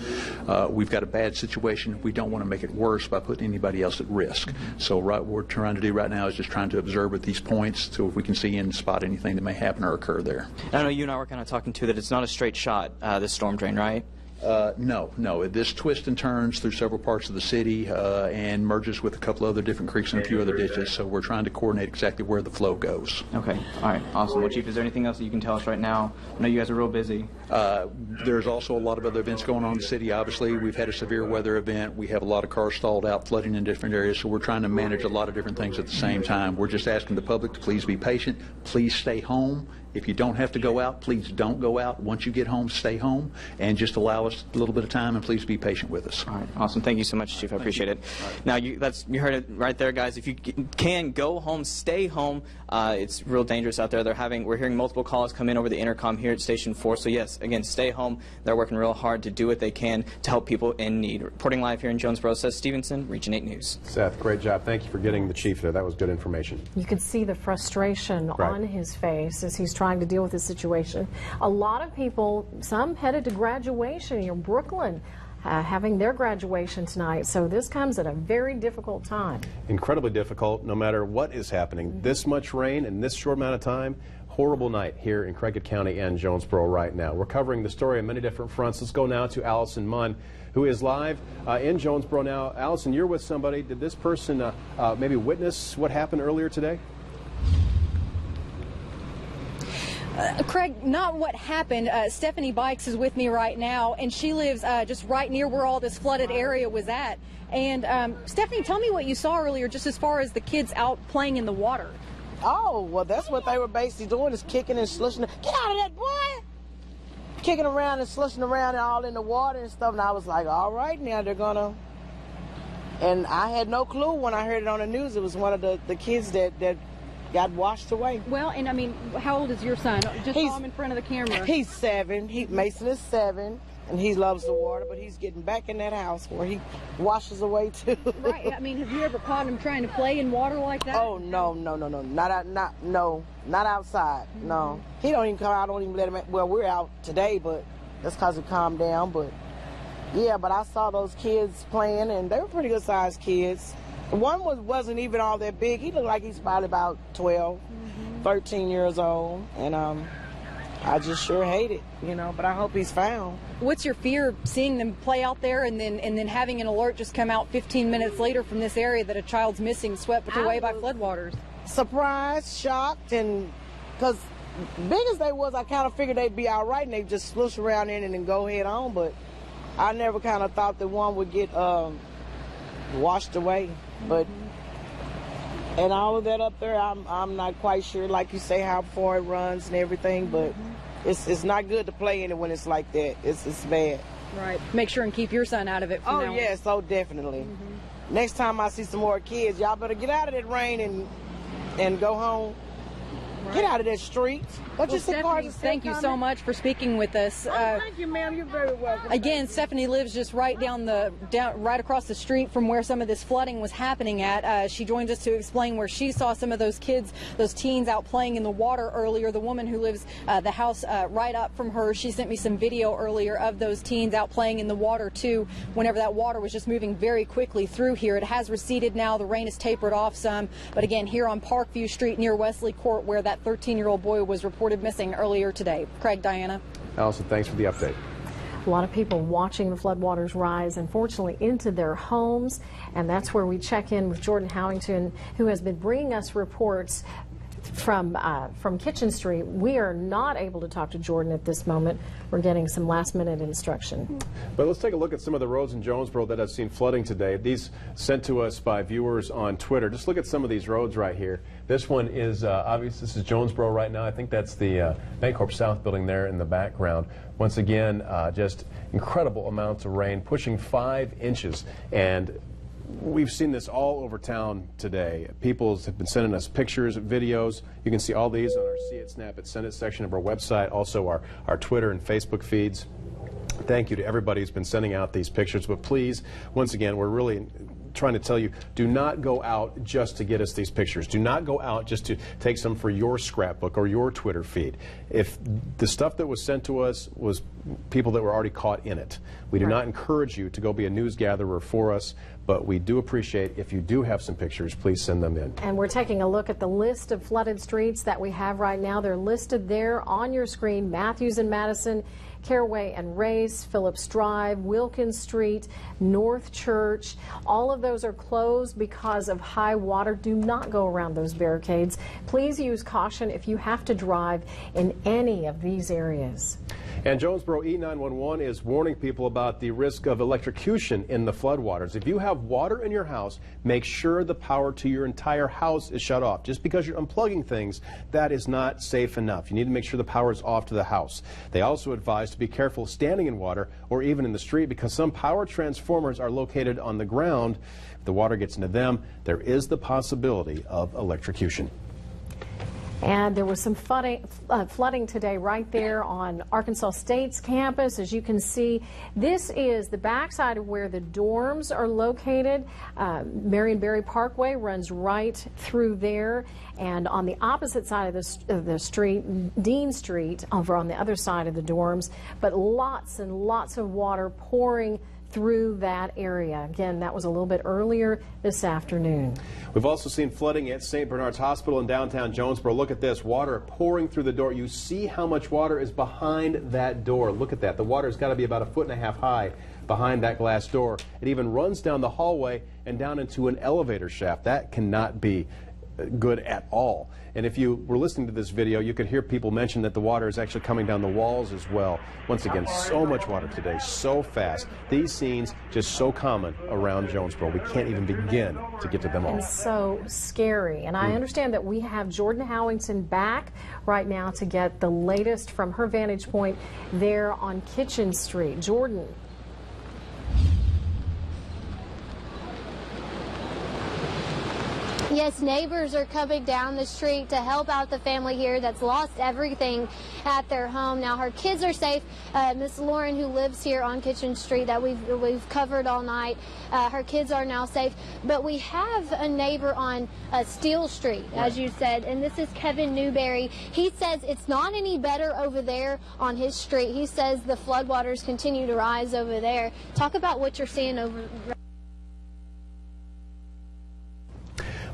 We've got a bad situation. We don't want to make it worse by putting anybody else at risk. So what we're trying to do right now is just trying to observe at these points so if we can see and spot anything that may happen or occur there. I know you and I were kind of talking too that it's not a straight shot, this storm drain, right? No. This twists and turns through several parts of the city and merges with a couple other different creeks and a few other ditches, so we're trying to coordinate exactly where the flow goes. Okay. All right. Awesome. Well, Chief, is there anything else that you can tell us right now? I know you guys are real busy. There's also a lot of other events going on in the city. Obviously, we've had a severe weather event. We have a lot of cars stalled out, flooding in different areas, so we're trying to manage a lot of different things at the same time. We're just asking the public to please be patient. Please stay home. If you don't have to go out, please don't go out. Once you get home, stay home, and just allow us a little bit of time, and please be patient with us. All right, awesome. Thank you so much, Chief. I appreciate it. Now, you heard it right there, guys. If you can, go home, stay home. It's real dangerous out there. We're hearing multiple calls come in over the intercom here at Station 4. So, yes, again, stay home. They're working real hard to do what they can to help people in need. Reporting live here in Jonesboro, Seth Stevenson, Region 8 News. Seth, great job. Thank you for getting the chief there. That was good information. You could see the frustration on his face as he's trying to deal with this situation. A lot of people, some headed to graduation. Brooklyn having their graduation tonight, so this comes at a very difficult time. Incredibly difficult, no matter what is happening. This much rain in this short amount of time. Horrible night here in Craighead County and Jonesboro right now. We're covering the story on many different fronts. Let's go now to Allison Munn, who is live in Jonesboro now. Allison, you're with somebody. Did this person maybe witness what happened earlier today? Craig, not what happened. Stephanie Bikes is with me right now, and she lives just right near where all this flooded area was at. And Stephanie, tell me what you saw earlier, just as far as the kids out playing in the water. Oh, well, that's what they were basically doing, is kicking and slushing. Get out of that, boy! Kicking around and slushing around and all in the water and stuff. And I was like, all right, now they're gonna. And I had no clue when I heard it on the news. It was one of the kids that got washed away. Well, and I mean, how old is your son? Just saw him in front of the camera. He's 7. Mason is 7, and he loves the water, but he's getting back in that house where he washes away too. Right. I mean, have you ever caught him trying to play in water like that? Oh no, not outside. Mm-hmm. No, he don't even come out. I don't even let him. Well, we're out today, but that's because he calmed down. But yeah, but I saw those kids playing, and they were pretty good sized kids. One wasn't even all that big. He looked like he's probably about 12, 13 years old. And I just sure hate it, you know, but I hope he's found. What's your fear seeing them play out there and then having an alert just come out 15 minutes later from this area that a child's missing, swept away by floodwaters? Surprised, shocked, and because big as they was, I kind of figured they'd be all right and they'd just slush around in and then go head on, but I never kind of thought that one would get washed away. But and all of that up there, I'm not quite sure, like you say, how far it runs and everything, but it's not good to play in it when it's like that. It's bad. Right. Make sure and keep your son out of it from now on. Yes, oh definitely. Next time I see some more kids, y'all better get out of that rain and go home. Right. Get out of that street. Stephanie, thank you so much for speaking with us. Thank you, ma'am. You're very welcome. Again, Stephanie lives just right right across the street from where some of this flooding was happening at. She joins us to explain where she saw some of those kids, those teens out playing in the water earlier. The woman who lives the house right up from her, she sent me some video earlier of those teens out playing in the water too, whenever that water was just moving very quickly through here. It has receded now. The rain has tapered off some. But again, here on Parkview Street near Wesley Court, where that 13-year-old boy was reported missing earlier today. Craig, Diana. Allison, thanks for the update. A lot of people watching the floodwaters rise, unfortunately, into their homes, and that's where we check in with Jordan Howington, who has been bringing us reports from Kitchen Street. We are not able to talk to Jordan at this moment. We're getting some last-minute instruction. But let's take a look at some of the roads in Jonesboro that have seen flooding today. These sent to us by viewers on Twitter. Just look at some of these roads right here. This one is obvious. This is Jonesboro right now. I think that's the Bancorp South building there in the background. Once again, just incredible amounts of rain, pushing 5 inches. And we've seen this all over town today. People have been sending us pictures, videos. You can see all these on our See It, Snap It, Send It section of our website, also our Twitter and Facebook feeds. Thank you to everybody who's been sending out these pictures. But please, once again, we're really trying to tell you, do not go out just to get us these pictures. Do not go out just to take some for your scrapbook or your Twitter feed. If the stuff that was sent to us was people that were already caught in it, we do not encourage you to go be a news gatherer for us, but we do appreciate if you do have some pictures, please send them in. And we're taking a look at the list of flooded streets that we have right now. They're listed there on your screen: Matthews and Madison, Caraway and Race, Phillips Drive, Wilkins Street, North Church. All of those are closed because of high water. Do not go around those barricades. Please use caution if you have to drive in any of these areas. And Jonesboro E911 is warning people about the risk of electrocution in the floodwaters. If you have water in your house, make sure the power to your entire house is shut off. Just because you're unplugging things, that is not safe enough. You need to make sure the power is off to the house. They also advise to be careful standing in water or even in the street, because some power transformers are located on the ground. If the water gets into them, there is the possibility of electrocution. And there was some flooding today right there on Arkansas State's campus. As you can see, this is the backside of where the dorms are located. Marion Berry Parkway runs right through there. And on the opposite side of the street, Dean Street, over on the other side of the dorms. But lots and lots of water pouring through that area. Again, that was a little bit earlier this afternoon. We've also seen flooding at St. Bernard's Hospital in downtown Jonesboro. Look at this, water pouring through the door. You see how much water is behind that door. Look at that. The water's got to be about 1.5 feet high behind that glass door. It even runs down the hallway and down into an elevator shaft. That cannot be good at all. And if you were listening to this video, you could hear people mention that the water is actually coming down the walls as well. Once again, so much water today, so fast. These scenes just so common around Jonesboro. We can't even begin to get to them all. And so scary. And I understand that we have Jordan Howington back right now to get the latest from her vantage point there on Kitchen Street. Jordan. Yes, neighbors are coming down the street to help out the family here that's lost everything at their home. Now, her kids are safe. Miss Lauren, who lives here on Kitchen Street that we've covered all night, her kids are now safe. But we have a neighbor on Steel Street, as you said, and this is Kevin Newberry. He says it's not any better over there on his street. He says the floodwaters continue to rise over there. Talk about what you're seeing over.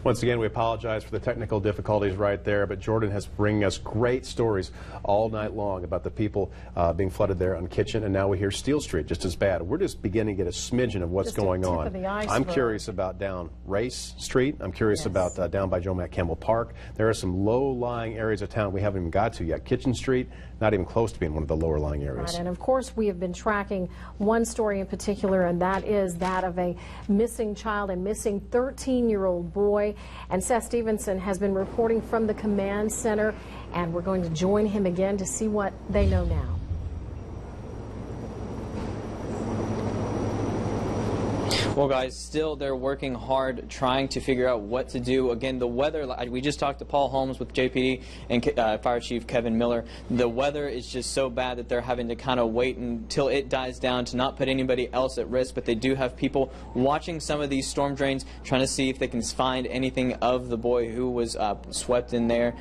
Once again, we apologize for the technical difficulties right there, but Jordan has bringing us great stories all night long about the people being flooded there on Kitchen, and now we hear Steel Street just as bad. We're just beginning to get a smidgen of what's going on. I'm curious about down Race Street. I'm curious about down by Joe Matt Campbell Park. There are some low-lying areas of town we haven't even got to yet. Kitchen Street, not even close to being one of the lower-lying areas. Right, and of course, we have been tracking one story in particular, and that is that of a missing child, a missing 13-year-old boy. And Seth Stevenson has been reporting from the command center, and we're going to join him again to see what they know now. Well, guys, still they're working hard trying to figure out what to do. Again, the weather, we just talked to Paul Holmes with JPD and Fire Chief Kevin Miller. The weather is just so bad that they're having to kind of wait until it dies down to not put anybody else at risk. But they do have people watching some of these storm drains, trying to see if they can find anything of the boy who was swept in there.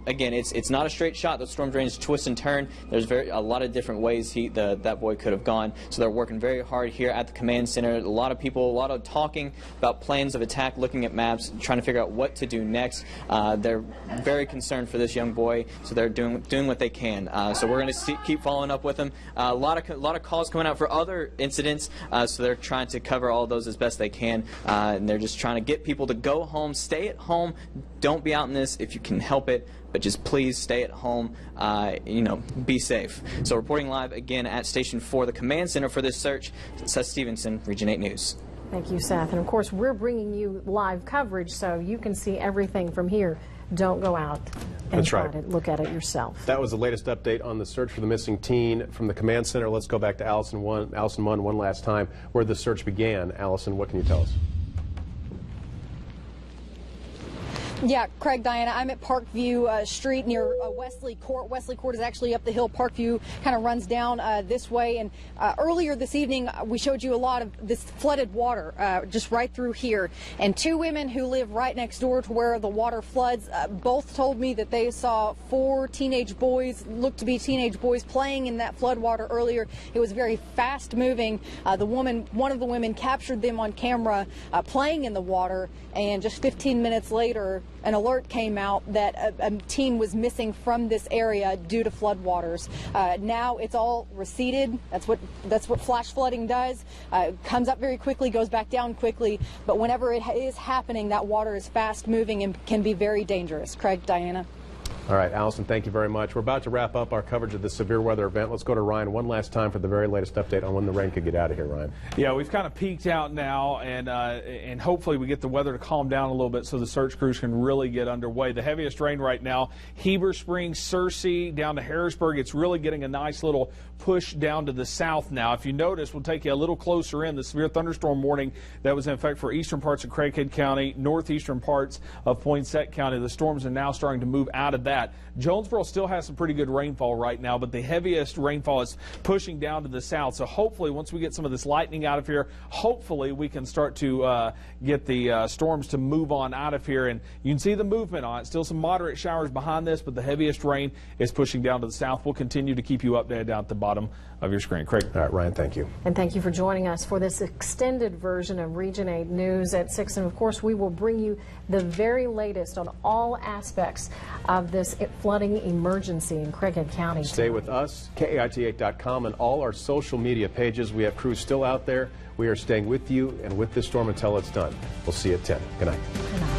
Again, it's not a straight shot. The storm drains twist and turn. There's a lot of different ways that boy could have gone. So they're working very hard here at the command center. A lot of people, a lot of talking about plans of attack, looking at maps, trying to figure out what to do next. They're very concerned for this young boy, so they're doing what they can. So we're going to keep following up with them. A lot of calls coming out for other incidents, so they're trying to cover all those as best they can. And they're just trying to get people to go home, stay at home, don't be out in this if you can help it. But just please stay at home, be safe. So reporting live again at Station 4, the command center for this search, Seth Stevenson, Region 8 News. Thank you, Seth. And of course, we're bringing you live coverage so you can see everything from here. Don't go out and try to look at it yourself. That was the latest update on the search for the missing teen from the command center. Let's go back to Allison Munn one last time, where the search began. Allison, what can you tell us? Yeah, Craig, Diana, I'm at Parkview Street near Wesley Court. Wesley Court is actually up the hill. Parkview kind of runs down this way. And earlier this evening, we showed you a lot of this flooded water just right through here. And two women who live right next door to where the water floods both told me that they saw four teenage boys, looked to be teenage boys, playing in that flood water earlier. It was very fast moving. One of the women captured them on camera playing in the water. And just 15 minutes later, an alert came out that a teen was missing from this area due to floodwaters. Now it's all receded. That's what flash flooding does. Comes up very quickly, goes back down quickly. But whenever it is happening, that water is fast moving and can be very dangerous. Craig, Diana. All right, Allison, thank you very much. We're about to wrap up our coverage of the severe weather event. Let's go to Ryan one last time for the very latest update on when the rain could get out of here, Ryan. Yeah, we've kind of peaked out now, and hopefully we get the weather to calm down a little bit so the search crews can really get underway. The heaviest rain right now, Heber Springs, Searcy, down to Harrisburg. It's really getting a nice little push down to the south now. If you notice, we'll take you a little closer in. The severe thunderstorm warning that was in effect for eastern parts of Craighead County, northeastern parts of Poinsett County. The storms are now starting to move out of that. Jonesboro still has some pretty good rainfall right now, but the heaviest rainfall is pushing down to the south. So hopefully once we get some of this lightning out of here, hopefully we can start to get the storms to move on out of here. And you can see the movement on it. Still some moderate showers behind this, but the heaviest rain is pushing down to the south. We'll continue to keep you updated down at the bottom of your screen. Craig. All right, Ryan, thank you. And thank you for joining us for this extended version of Region 8 News at 6. And of course, we will bring you the very latest on all aspects of this flooding emergency in Craighead County. Stay with us, KAIT8.com, and all our social media pages. We have crews still out there. We are staying with you and with this storm until it's done. We'll see you at 10. Good night. Good night.